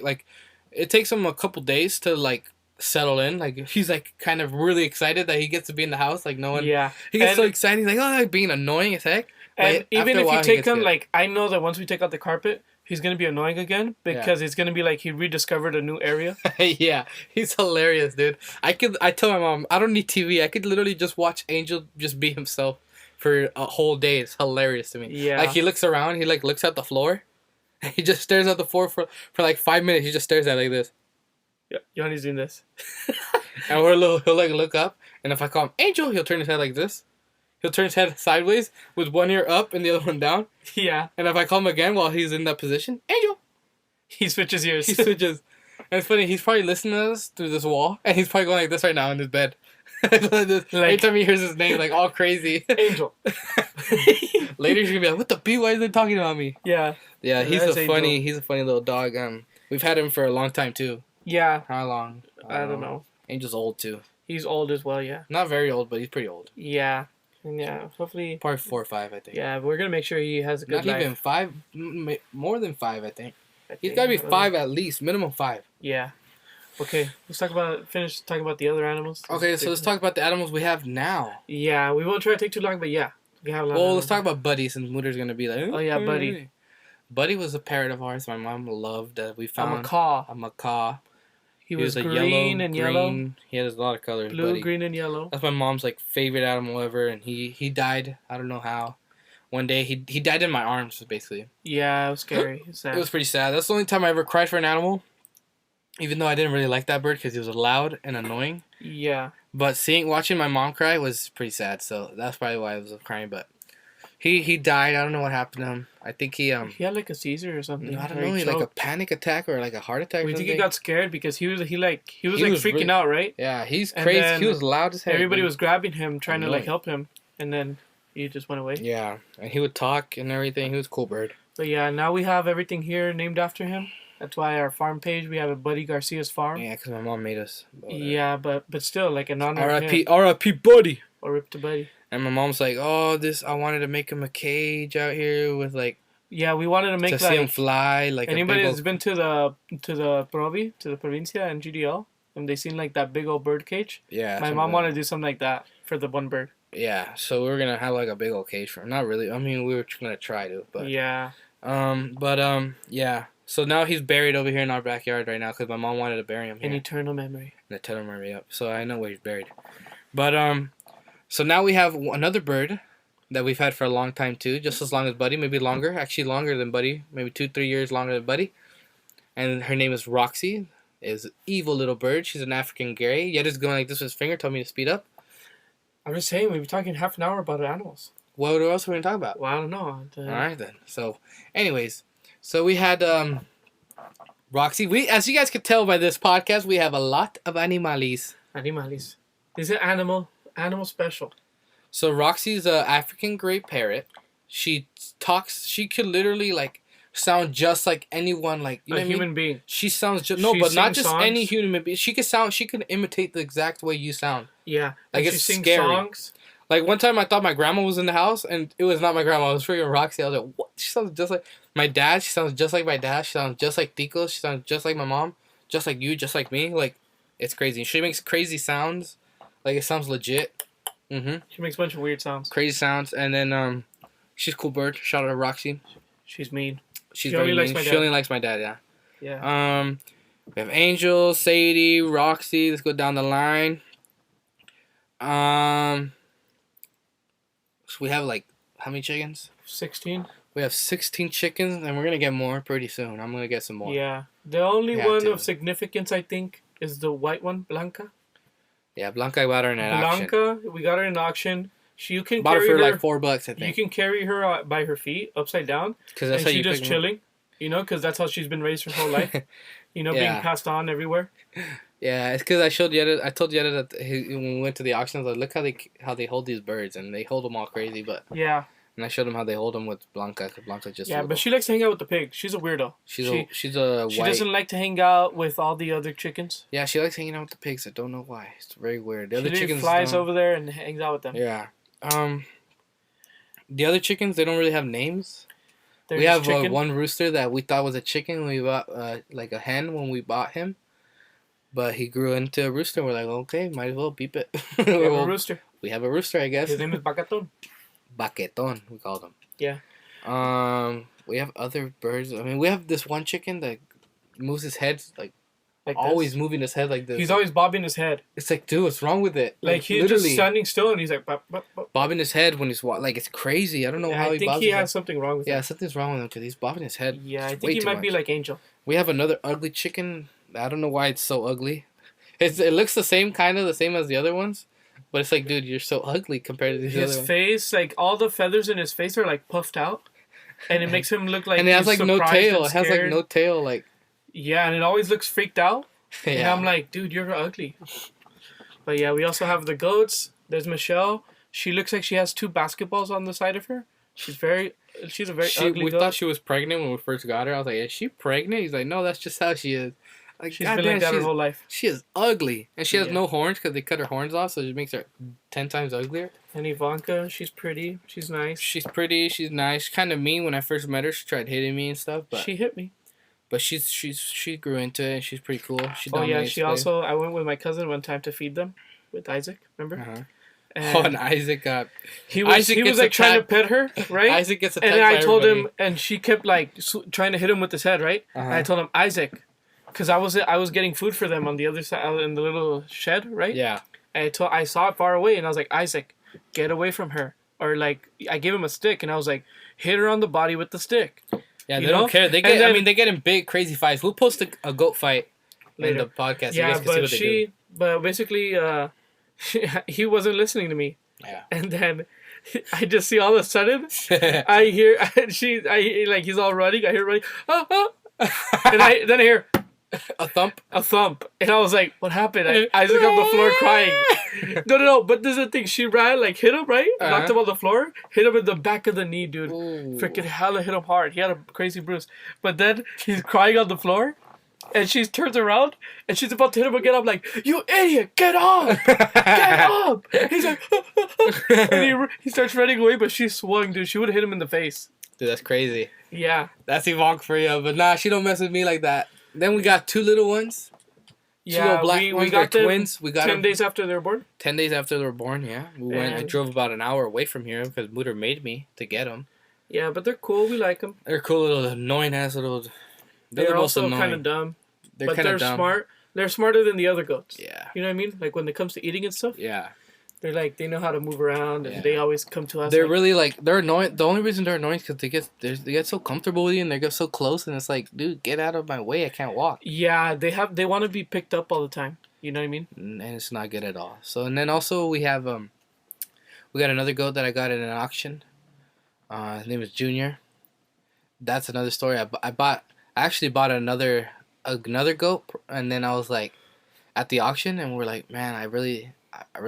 It takes him a couple days to settle in. He's kind of really excited that he gets to be in the house. No one. Yeah. He gets so excited. He's being annoying as heck. And even if you take him, I know that once we take out the carpet, he's gonna be annoying again because it's gonna be he rediscovered a new area. Yeah, he's hilarious, dude. I tell my mom I don't need TV. I could literally just watch Angel just be himself for a whole day. It's hilarious to me. Yeah. He looks around. He looks at the floor. He just stares at the floor for 5 minutes. He just stares at it like this. Yeah, Yanni's doing this. And he'll look up, and if I call him Angel, he'll turn his head like this. He'll turn his head sideways with one ear up and the other one down. Yeah. And if I call him again while he's in that position, Angel, he switches ears. He switches. And it's funny, he's probably listening to us through this wall, and he's probably going like this right now in his bed. Every time he hears his name, all crazy. Angel. Later he's gonna be like, "What the b? Why is they talking about me?" Yeah. Yeah, he's a funny little dog. We've had him for a long time too. Yeah. How long? I don't know. Angel's old too. He's old as well. Yeah. Not very old, but he's pretty old. Yeah. And yeah, hopefully. Probably 4 or 5, I think. Yeah, we're gonna make sure he has a good life. Not even 5, more than 5, I think. He's gotta be 5 at least, minimum 5. Yeah. Okay, let's finish talking about the other animals. Okay, so let's talk about the animals we have now. Yeah, we won't try to take too long, but yeah, we have a lot. Well, let's talk about Buddy, since Mooter's gonna be like, oh yeah, Buddy. Buddy was a parrot of ours. My mom loved that we found. A macaw. He was green and yellow. He has a lot of colors. Blue, Buddy. green, and yellow. That's my mom's favorite animal ever, and he died. I don't know how. One day he died in my arms, basically. Yeah, it was scary. It was pretty sad. That's the only time I ever cried for an animal. Even though I didn't really like that bird because he was loud and annoying. Yeah. But watching my mom cry was pretty sad, so that's probably why I was crying. But he died. I don't know what happened to him. I think he had a seizure or something. No, I don't know. He a panic attack or a heart attack. We think he got scared because he was freaking out, right? Yeah, he's crazy. He was loud as hell. Everybody was grabbing him, trying to help him, and then he just went away. Yeah, and he would talk and everything. He was a cool bird. But yeah, now we have everything here named after him. That's why our farm page, we have a Buddy Garcia's farm. Yeah, because my mom made us. Yeah, but still, in honor of him. R.I.P. Buddy. Or RIP to Buddy. And my mom's like, I wanted to make him a cage out here with Yeah, we wanted to make to see him fly anybody that's been to the provincia and GDL, and they seen that big old bird cage. Yeah. My mom wanted to do something like that for the one bird. Yeah, so we were gonna have a big old cage for him. Not really. I mean, we were gonna try to, but yeah. Yeah. So now he's buried over here in our backyard right now because my mom wanted to bury him here. An eternal memory. An eternal memory, yep. So I know where he's buried. But so now we have another bird that we've had for a long time too, just as long as Buddy, maybe longer. Actually, longer than Buddy, maybe 2-3 years longer than Buddy. And her name is Roxy. Is an evil little bird. She's an African gray. Yet is going like this with his finger. Told me to speed up. I'm just saying, we've been talking half an hour about animals. What else are we going to talk about? Well, I don't know. All right, then. So, anyways. So, we had Roxy. As you guys could tell by this podcast, we have a lot of animales. Animales. Is it animal special? So, Roxy's an African gray parrot. She talks. She could literally, like, sound just like anyone, like, you know, what human I mean? being. She sounds just but not just songs. Any human being. She could imitate the exact way you sound. Yeah, like it's scary. Songs. Like one time, I thought my grandma was in the house, and it was not my grandma. It was freaking Roxy. I was like, what? She sounds just like my dad. She sounds just like my dad. She sounds just like Tico. She sounds just like my mom. Just like you. Just like me. Like, it's crazy. She makes crazy sounds. Like, it sounds legit. She makes a bunch of weird sounds. Crazy sounds, and then she's a cool bird. Shout out to Roxy. She's mean. She's very mean. She only likes my dad, yeah. Yeah. We have Angel, Sadie, Roxy. Let's go down the line. So we have, like, how many chickens? 16. We have 16 chickens, and we're going to get more pretty soon. I'm going to get some more. Yeah. The only one of significance, I think, is the white one, Blanca. Yeah, Blanca, I got her in an auction. Blanca, we got her in auction. You can bought carry her for like $4, I think. You can carry her by her feet, upside down. Because that's how you just chilling, you know, because that's how she's been raised her whole life. You know, being passed on everywhere. Yeah, it's because I told Jered that when we went to the auctions, like, look how they hold these birds, and they hold them all crazy, but... Yeah. And I showed him how they hold them with Blanca, because Blanca just... Yeah, but she likes to hang out with the pig. She's a weirdo. She's a white... She doesn't like to hang out with all the other chickens. Yeah, she likes hanging out with the pigs. I don't know why. It's very weird. The other chickens flies over there and hangs out with them. Yeah. The other chickens, they don't really have names. We have one rooster that we thought was a chicken when we bought, like a hen when we bought him. But he grew into a rooster. We're like, okay, might as well beep it. We have a rooster. We have a rooster, I guess. His name is Baqueton. Baqueton, we called him. Yeah. We have other birds. I mean, we have this one chicken that moves his head, like always moving his head like this. He's always bobbing his head. It's like, dude, what's wrong with it? Like he's just standing still and he's like... Bop, bop, bop. Bobbing his head when he's like, it's crazy. I don't know how he bobs his head. I think he has something wrong with him. Yeah, something's wrong with him because he's bobbing his head. Yeah, I think he might be like Angel. We have another ugly chicken. I don't know why it's so ugly. It looks the same as the other ones. But it's like, dude, you're so ugly compared to these other ones. His face, like, all the feathers in his face are, like, puffed out. And it makes him look like and it has, like, no tail. It has, like, no tail, like... Yeah, and it always looks freaked out. Yeah. And I'm like, dude, you're ugly. But, yeah, we also have the goats. There's Michelle. She looks like she has 2 basketballs on the side of her. She's a very ugly We goat. thought she was pregnant when we first got her. I was like, is she pregnant? He's like, no, that's just how she is. Like, she's been like that her whole life. She is ugly. And she has no horns because they cut her horns off, so it makes her 10 times uglier. And Ivanka, she's pretty. She's nice. She's pretty. She's nice. She's kind of mean. When I first met her, she tried hitting me and stuff. But she hit me. But she grew into it, and she's pretty cool. I went with my cousin one time to feed them with Isaac, remember? Uh-huh. And Isaac got... He was like trying to pet her, right? Isaac gets attacked and then by I told everybody. him, and she kept like trying to hit him with his head, right? Uh-huh. And I told him, Isaac, because I was getting food for them on the other side in the little shed, right? Yeah. And I saw it far away, and I was like, Isaac, get away from her. Or like, I gave him a stick, and I was like, hit her on the body with the stick. Yeah, they don't care. They get in big, crazy fights. We'll post a goat fight later in the podcast. Yeah, you guys can see what they do. But basically, he wasn't listening to me. Yeah. And then I just see all of a sudden, I hear he's all running. I hear running, and then I hear a thump, and I was like, "What happened?" Isaac on the floor crying. No. But there's a thing. She ran, like hit him right, knocked him on the floor, hit him in the back of the knee, dude. Ooh. Freaking hella hit him hard. He had a crazy bruise. But then he's crying on the floor. And she turns around, and she's about to hit him again. I'm like, you idiot, get up! Get up! He's like, and he starts running away, but she swung, dude. She would have hit him in the face. Dude, that's crazy. Yeah. That's Ivanka for you, but nah, she don't mess with me like that. Then we got 2 little ones. Yeah, we got them twins. We got 10 days after they were born. 10 days after they were born, yeah. I drove about an hour away from here because Mutter made me to get them. Yeah, but they're cool. We like them. They're cool little annoying-ass little... They're also kind of dumb. They're smart. They're smarter than the other goats. Yeah. You know what I mean? Like when it comes to eating and stuff. Yeah. They're like, they know how to move around, and they always come to us. They're really like, they're annoying. The only reason they're annoying is because they get so comfortable with you, and they get so close, and it's like, dude, get out of my way. I can't walk. Yeah, they want to be picked up all the time. You know what I mean? And it's not good at all. So, and then also we have we got another goat that I got at an auction. His name is Junior. That's another story. I actually bought another goat, and then I was like, at the auction, and we're like, man, I really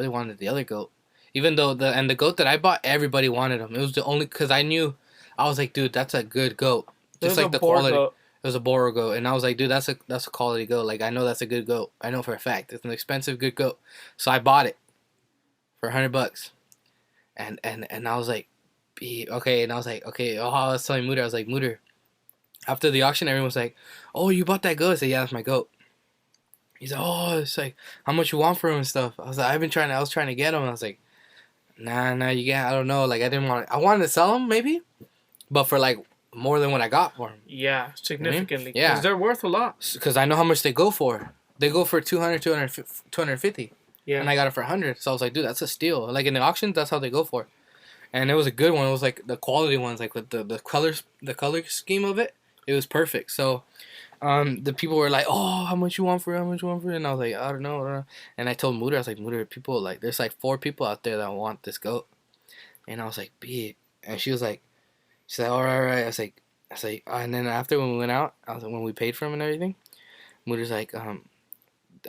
wanted the other goat, even though the goat that I bought, everybody wanted him. It was the only, because I knew, I was like, dude, that's a good goat, just like the quality. Goat. It was a Boro goat, and I was like, dude, that's a quality goat. Like, I know that's a good goat. I know for a fact it's an expensive good goat. So I bought it for $100, and I was like, okay, and I was like, okay. Oh, I was telling Mutter, I was like, Mutter. After the auction, everyone was like, oh, you bought that goat? I said, yeah, that's my goat. He's like, oh, it's like, how much you want for him and stuff? I was like, I was trying to get him. And I was like, nah, you can't. I don't know. Like, I wanted to sell him maybe, but for like more than what I got for him. Yeah, significantly. Yeah. Because they're worth a lot. Because I know how much they go for. They go for 200, 250. Yeah. And I got it for 100. So I was like, dude, that's a steal. Like in the auctions, that's how they go for. And it was a good one. It was like the quality ones, like with the color scheme of it. It was perfect. So the people were like, oh, how much you want for it? How much you want for it? And I was like, I don't know. And I told Mutter, I was like, Mutter, people, like, there's like 4 people out there that want this goat. And I was like, be it. And she was like, she's like, all right. I was like, and then after when we went out, I was like, when we paid for him and everything, Mutter's like, I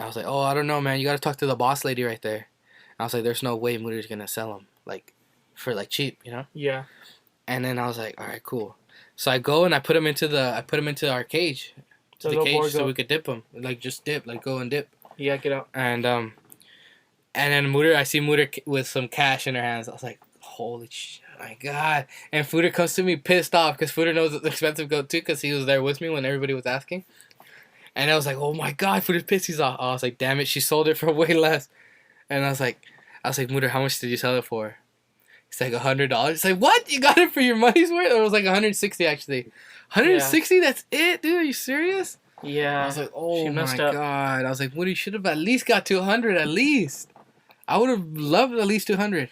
was like, oh, I don't know, man. You got to talk to the boss lady right there. I was like, there's no way Mutter's going to sell him, like, for, like, cheap, you know? Yeah. And then I was like, all right, cool. So I go and I put him into our cage. To the cage so we could dip him. Like, just dip. Like, go and dip. Yeah, get out. And then Mutter, I see Mutter with some cash in her hands. I was like, holy shit, my God. And Fuder comes to me pissed off because Fuder knows it's expensive goat too because he was there with me when everybody was asking. And I was like, oh my God, Fuder's pissed. He's off. I was like, damn it, she sold it for way less. And I was like, Mutter, how much did you sell it for? He's like, $100. He's like, what? You got it for your money's worth? It was like 160 actually. 160? Yeah. That's it, dude? Are you serious? Yeah. I was like, oh my God. I was like, Woody should have at least got 200 at least. I would have loved at least 200.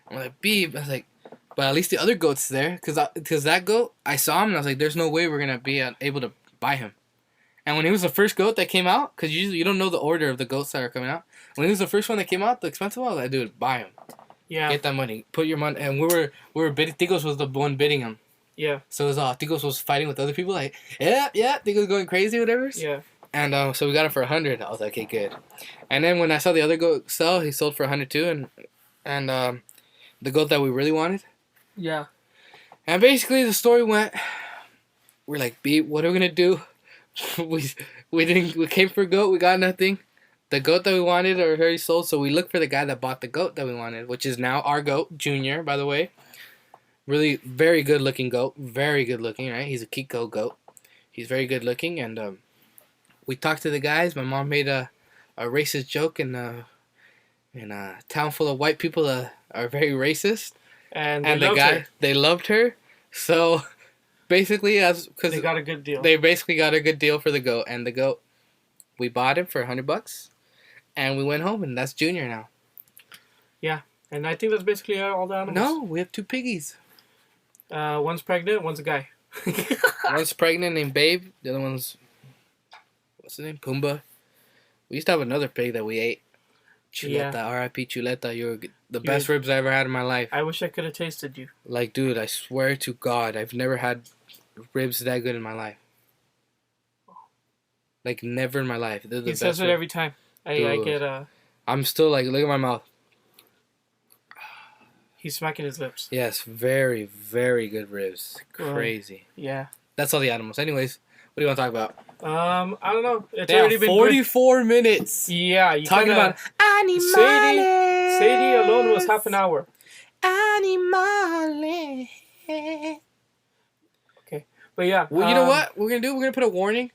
I'm like, Beep. I was like, but at least the other goat's there. Because that goat, I saw him and I was like, there's no way we're going to be able to buy him. And when he was the first goat that came out, because usually you don't know the order of the goats that are coming out. When he was the first one that came out, the expensive one, I was like, dude, buy him. Yeah. Get that money. Put your money. And we were bidding. Tigos was the one bidding him. Yeah. So it was Tigos was fighting with other people like, yeah, Tigos going crazy, whatever. Yeah. And so we got him for 100. I was like, okay, good. And then when I saw the other goat sell, he sold for 100 too. And the goat that we really wanted. Yeah. And basically the story went, we're like, Beep, what are we gonna do? we came for a goat, we got nothing. The goat that we wanted already sold, so we looked for the guy that bought the goat that we wanted, which is now our goat, Junior, by the way. Really, very good looking goat. Very good looking, right? He's a Kiko goat. He's very good looking, and we talked to the guys. My mom made a racist joke in a town full of white people that are very racist. And they loved her. So basically, because they got a good deal. They basically got a good deal for the goat, and the goat, we bought him for $100, and we went home, and that's Junior now. Yeah, and I think that's basically all the animals. No, we have 2 piggies. One's pregnant, one's a guy. One's pregnant named Babe. The other one's, what's his name? Pumbaa. We used to have another pig that we ate. Chuleta, yeah. R.I.P. Chuleta. You're the best ribs I ever had in my life. I wish I could have tasted you. Like, dude, I swear to God, I've never had ribs that good in my life. Like, never in my life. They're the best. He says it every time. I get I'm still like, look at my mouth. He's smacking his lips. Yes, very, very good ribs. Crazy. Yeah. That's all the animals. Anyways, what do you want to talk about? I don't know. It's already been 44 minutes. Yeah, you talking about animals. Sadie alone was half an hour. Animales. Okay, but yeah. Well, you know what we're gonna do? We're gonna put a warning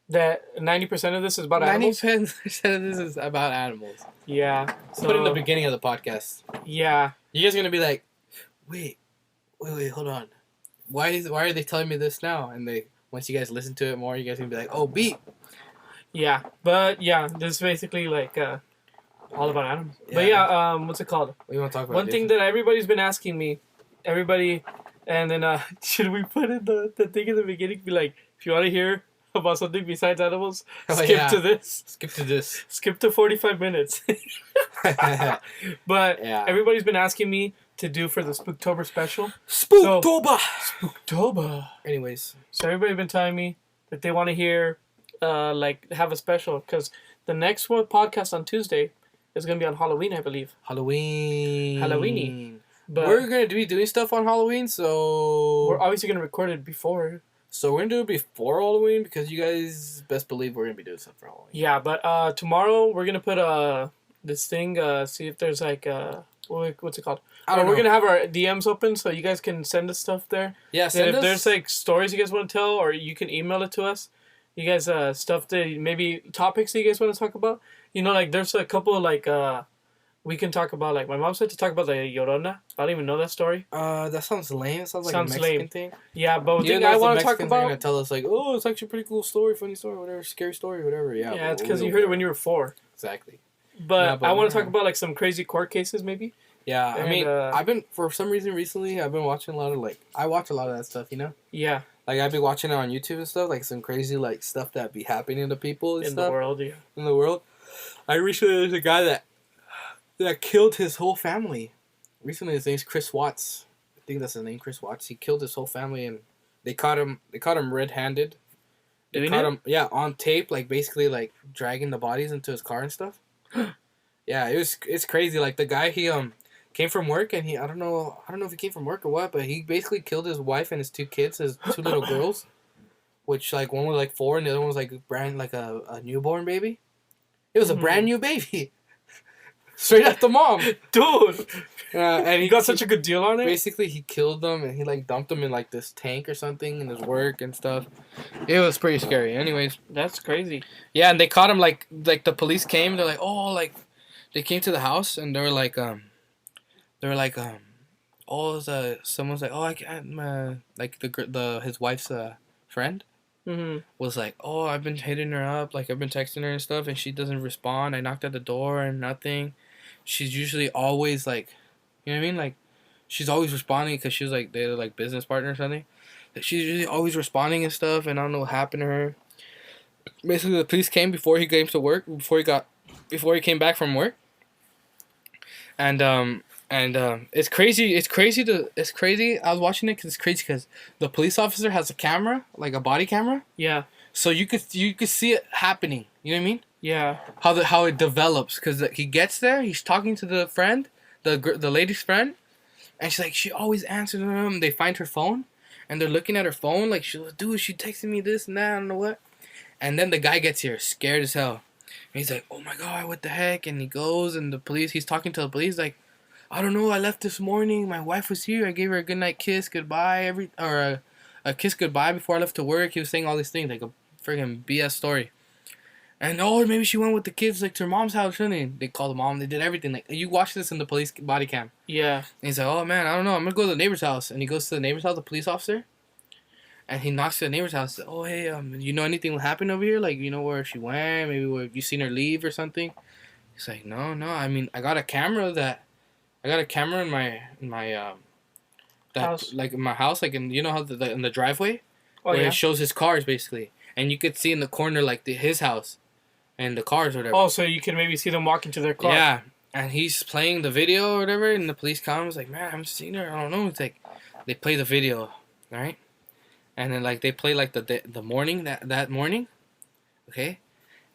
that 90% of this is about animals. 90% of this is about animals. Yeah. So, put it in the beginning of the podcast. Yeah. You guys are gonna be like, wait, hold on. Why are they telling me this now? And once you guys listen to it more, you guys are gonna be like, oh, beat. Yeah, but yeah, this is basically like All about animals. Yeah. But yeah, what's it called? What do you want to talk about? One thing that everybody's been asking me, and then should we put in the thing in the beginning? Be like, if you want to hear about something besides animals, skip to this. Skip to this. Skip to 45 minutes. But everybody's been asking me to do for the Spook-Tober special. Spook-Tober! Spook-Tober. Anyways. So everybody's been telling me that they want to hear, have a special. Because the next one podcast on Tuesday is going to be on Halloween, I believe. Halloweeny. But we're going to be doing stuff on Halloween, so... We're obviously going to record it before. So we're going to do it before Halloween, because you guys best believe we're going to be doing stuff for Halloween. Yeah, but tomorrow we're going to put this thing, see if there's like... what's it called? We're going to have our DMs open, so you guys can send us stuff there. Yeah, send us... If there's like stories you guys want to tell, or you can email it to us. You guys, stuff that maybe topics that you guys want to talk about. You know, like there's a couple like we can talk about. Like my mom said to talk about the Llorona. I don't even know that story. That sounds lame. It sounds like a Mexican thing. Yeah, but the thing I want to talk about. Are gonna tell us like, oh, it's actually a pretty cool story, funny story, whatever, scary story, whatever. Yeah. Yeah, it's because you heard it when you were 4. Exactly. But I want to talk about like some crazy court cases, maybe. Yeah, I mean, I've been for some reason recently. I've been watching a lot of I watch a lot of that stuff, you know. Yeah. Like I've been watching it on YouTube and stuff, like some crazy like stuff that be happening to people and in stuff. The world, yeah. In the world. I recently there's a guy that killed his whole family. Recently his name's Chris Watts. I think that's his name, Chris Watts. He killed his whole family and they caught him red-handed. They caught him on tape, like basically like dragging the bodies into his car and stuff. Yeah, it's crazy. Like the guy he came from work and I don't know if he came from work or what, but he basically killed his wife and his 2 kids, his 2 little girls, which like one was like 4 and the other one was like a newborn baby. It was a brand new baby, straight out the mom, dude. And he got such a good deal on it. Basically, he killed them and he like dumped them in like this tank or something in his work and stuff. It was pretty scary. Anyways, that's crazy. Yeah, and they caught him like the police came. They're like, oh, like they came to the house and they were like someone's like, oh, I can't, like his wife's friend was like, oh, I've been hitting her up, like I've been texting her and stuff, and she doesn't respond. I knocked at the door and nothing. She's usually always like, you know what I mean, like she's always responding because she was like they're like business partner or something. She's usually always responding and stuff, and I don't know what happened to her. Basically, the police came before he came to work, before he came back from work, and it's crazy. It's crazy. I was watching it because it's crazy because the police officer has a camera, like a body camera. Yeah. So you could see it happening. You know what I mean? Yeah. How it develops, because he gets there, he's talking to the friend, the lady's friend, and she's like, she always answers him. They find her phone, and they're looking at her phone like, dude, she texted me this and that, I don't know what. And then the guy gets here, scared as hell. And he's like, oh my god, what the heck? And he goes, and he's talking to the police like, I don't know, I left this morning, my wife was here, I gave her a goodnight kiss, goodbye, a kiss goodbye before I left to work. He was saying all these things, like a friggin' BS story. And maybe she went with the kids like to her mom's house, and they called the mom, they did everything. Like, you watch this in the police body cam. Yeah. And he's like, oh man, I don't know, I'm gonna go to the neighbor's house. And he goes to the neighbor's house, the police officer, and he knocks to the neighbor's house. Oh hey, you know anything happened over here? Like, you know where she went? Maybe where you seen her leave or something? He's like, no, I mean, I got a camera in my house. Like in my house, like in, you know how in the driveway, where it shows his cars basically, and you could see in the corner like his house, and the cars or whatever. Oh, so you can maybe see them walking to their car. Yeah, and he's playing the video or whatever, and the police comes like, man, I haven't seen her. I don't know. It's like they play the video, right? And then like they play like the morning that morning, okay,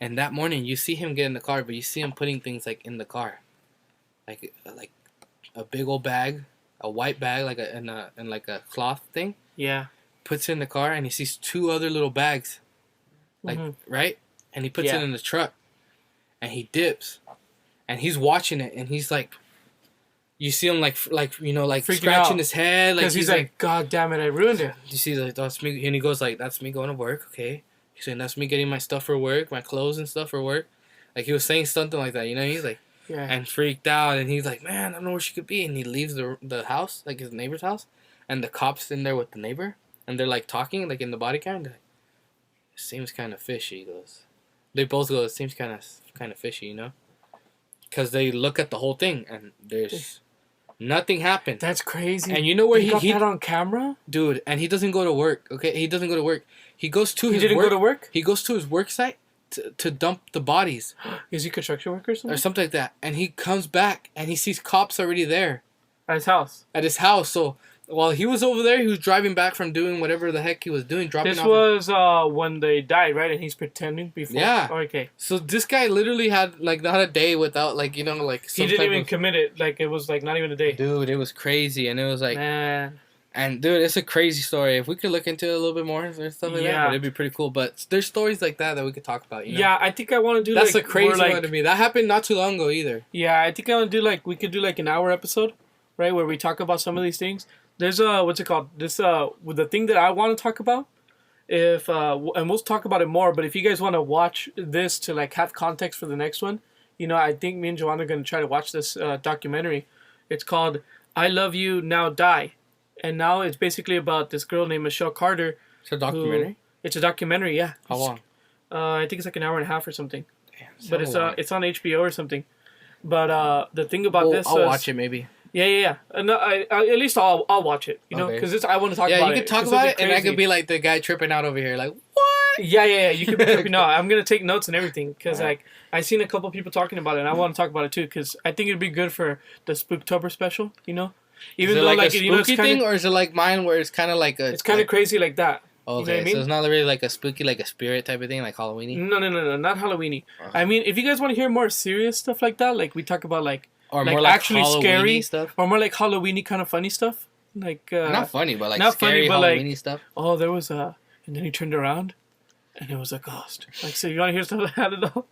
and that morning you see him get in the car, but you see him putting things like in the car, like a big old bag, a white bag, like in a cloth thing. Yeah. Puts it in the car, and he sees 2 other little bags, like right, and he puts it in the truck, and he dips, and he's watching it, and he's like, you see him like you know, like freaking scratching out. His head, like he's like, God damn it, I ruined it. You see, like, that's me, and he goes like, that's me going to work, okay. He's saying that's me getting my stuff for work, my clothes and stuff for work, like he was saying something like that, you know. He's like. Yeah. And freaked out, and he's like, man, I don't know where she could be. And he leaves the house, like his neighbor's house, and the cop's in there with the neighbor, and they're like talking, like in the body cam. Like, it seems kind of fishy. He goes, they both go, it seems kind of fishy, you know. because they look at the whole thing and there's nothing happened. That's crazy. And you know where he got that on camera, dude? And he doesn't go to work. Okay, he doesn't go to work. He goes to his. He didn't go to work. He goes to his work site to dump the bodies. Is he construction worker or something like that? And he comes back and he sees cops already there at his house. So while he was over there, he was driving back from doing whatever the heck he was doing. This was when they died, right? And he's pretending before. Yeah. Oh, okay. So this guy literally had like not a day without like you know like. He didn't even commit it. Like it was like not even a day. Dude, it was crazy, and it was like. Man. And dude, it's a crazy story. If we could look into it a little bit more and stuff like that, it'd be pretty cool. But there's stories like that we could talk about. You know? Yeah, I think I want to do. That's a crazy one to me. That happened not too long ago either. Yeah, I think I want to do we could do an hour episode, right, where we talk about some of these things. There's what's it called? This with the thing that I want to talk about. If and we'll talk about it more. But if you guys want to watch this to like have context for the next one, you know, I think me and Joanna are gonna try to watch this documentary. It's called "I Love You Now Die." And now it's basically about this girl named Michelle Carter. It's a documentary? It's a documentary, yeah. How long? I think it's like an hour and a half or something. Damn, but it's on HBO or something. But the thing about this... I'll watch it maybe. Yeah. No, at least I'll watch it, you know? Because I want to talk about it. Yeah, you can talk about it and I could be like the guy tripping out over here. Like, what? Yeah. You could be tripping out. I'm going to take notes and everything. Because like I seen a couple people talking about it and I want to talk about it too. Because I think it'd be good for the Spook-Tober special, you know? Even though like a spooky thing, or is it like mine where it's kind of like a... It's kind of crazy like that. Okay, you know what I mean? So it's not really like a spooky, like a spirit type of thing, like Halloween-y? No, not Halloween-y. I mean, if you guys want to hear more serious stuff like that, like we talk about like... Or more like actually scary stuff? Or more like Halloween-y kind of funny stuff. Like... not funny, but like not scary funny, but Halloween-y stuff. Oh, there was a... And then he turned around and it was a ghost. Like, so you want to hear stuff like that at all?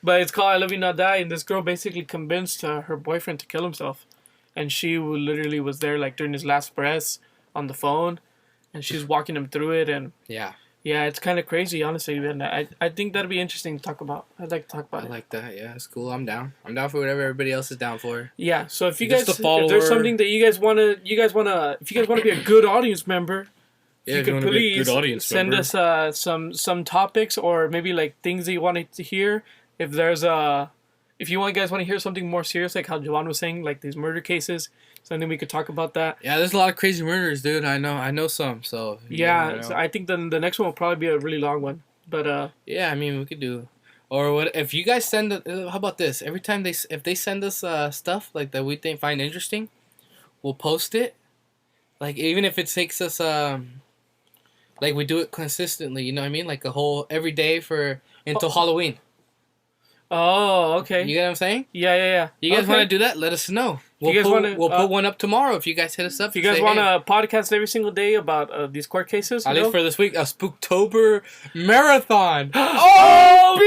But it's called I Love You Not Die, and this girl basically convinced her boyfriend to kill himself. And she literally was there like during his last breaths on the phone, and she's walking him through it. And yeah, it's kind of crazy, honestly. And I think that'd be interesting to talk about. I'd like to talk about it. I like that. Yeah, it's cool. I'm down. I'm down for whatever everybody else is down for. Yeah. So if you guys, if there's something that you guys wanna, if you guys wanna be a good audience member, you could please send us some topics or maybe like things that you wanted to hear. If there's If you guys want to hear something more serious, like how Jovan was saying, like these murder cases, something we could talk about that. Yeah, there's a lot of crazy murders, dude. I know some. So yeah, so I think the next one will probably be a really long one. But yeah, I mean we could do, or what if you guys send? How about this? Every time if they send us stuff like that we find interesting, we'll post it. Like even if it takes us like we do it consistently, you know what I mean? Like a whole every day until Halloween. Oh, okay. You get what I'm saying? Yeah. You guys want to do that? Let us know. We'll put one up tomorrow if you guys hit us up. If you guys want a podcast every single day about these court cases, at least for this week, a Spook-Tober Marathon. Oh,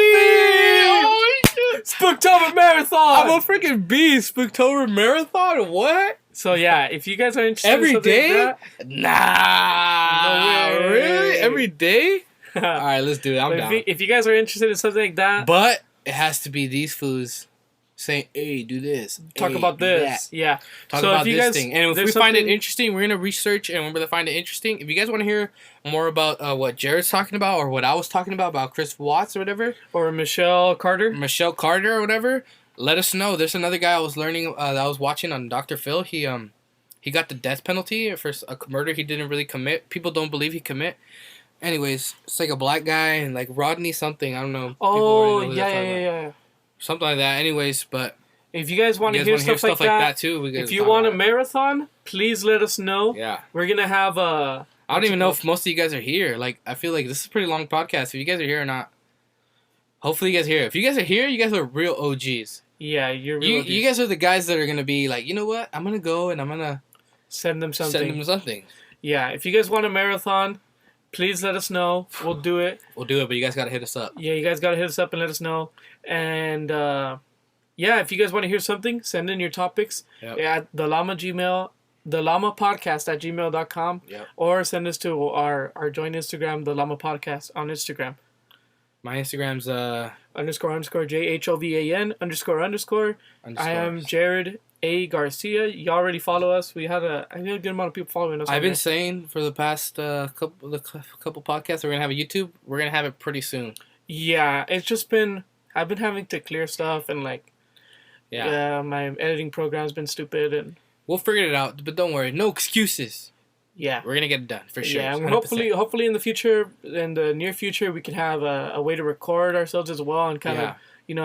Spook-Tober Marathon! I'm a freaking beast. Spook-Tober Marathon? What? So yeah, if you guys are interested every in day, like that, no way. Really? Every day? All right, let's do it. I'm down. If you guys are interested in something like that, but it has to be these fools saying, "Hey, do this. Talk about this." Yeah. Talk about this thing. And if we find it interesting, we're gonna research and we're gonna find it interesting. If you guys want to hear more about what Jered's talking about or what I was talking about Chris Watts or whatever, or Michelle Carter or whatever, let us know. There's another guy I was learning that I was watching on Dr. Phil. He got the death penalty for a murder he didn't really commit. People don't believe he commit. Anyways, it's like a black guy and like Rodney something. I don't know. Oh, yeah. Something like that. Anyways, but if you guys want to hear stuff like that too, if you want a marathon, please let us know. Yeah. We're going to have a... I don't even know if most of you guys are here. Like, I feel like this is a pretty long podcast. If you guys are here or not. Hopefully you guys are here. If you guys are here, you guys are real OGs. Yeah, you're real OGs. You guys are the guys that are going to be like, you know what? I'm going to go and I'm going to... Send them something. Yeah, if you guys want a marathon... Please let us know. We'll do it. But you guys got to hit us up. Yeah, you guys got to hit us up and let us know. And, yeah, if you guys want to hear something, send in your topics at the Lama Podcast at gmail.com. Yep. Or send us to our joint Instagram, the Lama Podcast on Instagram. My Instagram's __ JHOVAN __. I am Jered A. Garcia. You already follow us. I had a good amount of people following us. I've been saying for the past couple podcasts, we're gonna have a YouTube. We're gonna have it pretty soon. Yeah, it's just been I've been having to clear stuff and like Yeah. My editing program's been stupid, and we'll figure it out. But don't worry, no excuses. Yeah, we're gonna get it done for sure. Yeah, and hopefully in the near future, we can have a way to record ourselves as well, and kind of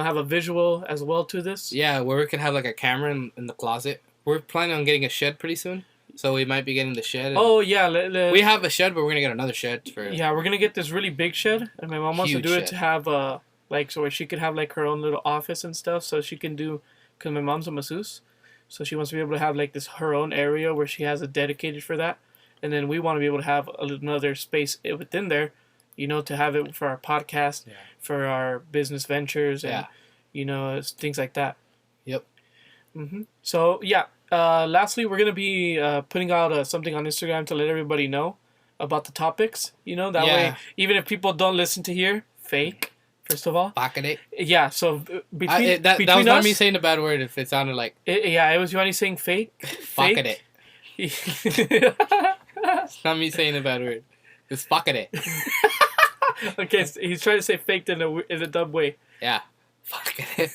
have a visual as well to this. Yeah, where we can have like a camera in the closet. We're planning on getting a shed pretty soon, so we might be getting the shed. Oh yeah, we have a shed, but we're gonna get another shed for. Yeah, we're gonna get this really big shed, and my mom wants to do it to have so where she could have like her own little office and stuff, so she can do. Because my mom's a masseuse, so she wants to be able to have like her own area where she has it dedicated for that. And then we want to be able to have another space within there, to have it for our podcast, for our business ventures, and, things like that. Yep. Mm-hmm. So, lastly, we're going to be putting out something on Instagram to let everybody know about the topics. That way, even if people don't listen to here, fake, first of all. Bakade. Yeah, so between that was not us, me saying a bad word if it sounded like... it was Johnny saying fake. Bakade. It's not me saying a bad word. It's fucking it. Okay, so he's trying to say faked in a dumb way. Yeah. Fucking it.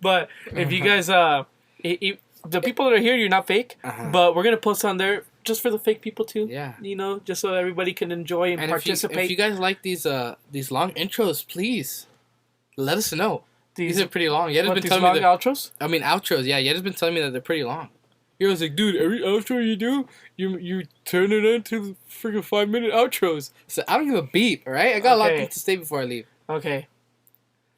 But if you guys, the people that are here, you're not fake. But we're gonna post on there just for the fake people too. Yeah. Just so everybody can enjoy and participate. If you guys like these long intros, please let us know. These are pretty long. Yed has been telling me outros. I mean outros. Yeah, Yed has been telling me that they're pretty long. He was like, dude, every outro you do, you turn it into freaking 5-minute outros. So I don't give a beep, all right? I got a lot of things to say before I leave. Okay.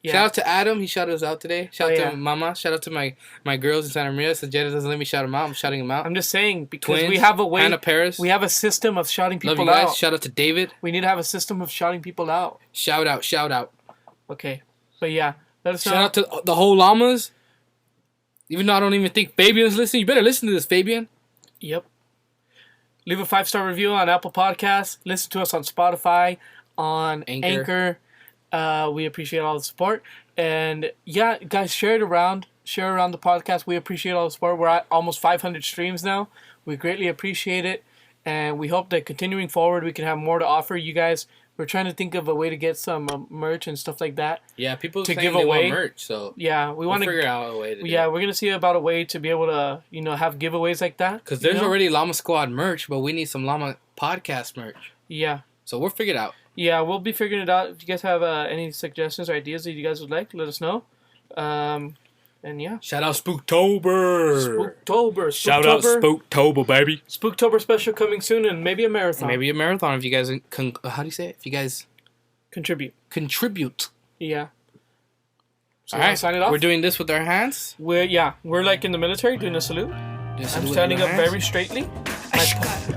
Yeah. Shout out to Adam. He shouted us out today. Shout out to Mama. Shout out to my girls in Santa Maria. So Jered doesn't let me shout them out. I'm shouting them out. I'm just saying because Twins, we have a way. Hannah Paris. We have a system of shouting people Love you guys. out. Shout out to David. We need to have a system of shouting people out. Shout out. Shout out. Okay. But yeah. Let us know. Shout out to the whole Lamas. Even though I don't even think Fabian's listening. You better listen to this, Fabian. Yep. Leave a 5-star review on Apple Podcasts. Listen to us on Spotify, on Anchor. We appreciate all the support. And yeah, guys, share it around. Share around the podcast. We appreciate all the support. We're at almost 500 streams now. We greatly appreciate it. And we hope that continuing forward, we can have more to offer you guys. We're trying to think of a way to get some merch and stuff like that. Yeah, people to saying give they away want merch, so yeah, we'll figure out a way to do we're gonna see about a way to be able to have giveaways like that. Because there's already Llama Squad merch, but we need some Llama Podcast merch. Yeah. So we'll figure it out. Yeah, we'll be figuring it out. If you guys have any suggestions or ideas that you guys would like, let us know. And yeah. Shout out SPOOK-TOBER. SPOOK-TOBER. Shout out SPOOK-TOBER, baby. SPOOK-TOBER special coming soon, and maybe a marathon. Maybe a marathon if you guys how do you say it? If you guys contribute. Yeah. So all right. Sign it off. We're doing this with our hands. We're like in the military doing a salute. I'm standing up very straightly.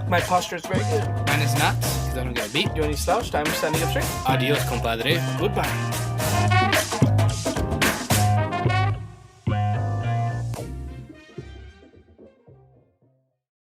My posture is very good. Mine is not, because I don't get a beat. You want any slouched? I'm standing up straight. Adios, compadre. Goodbye.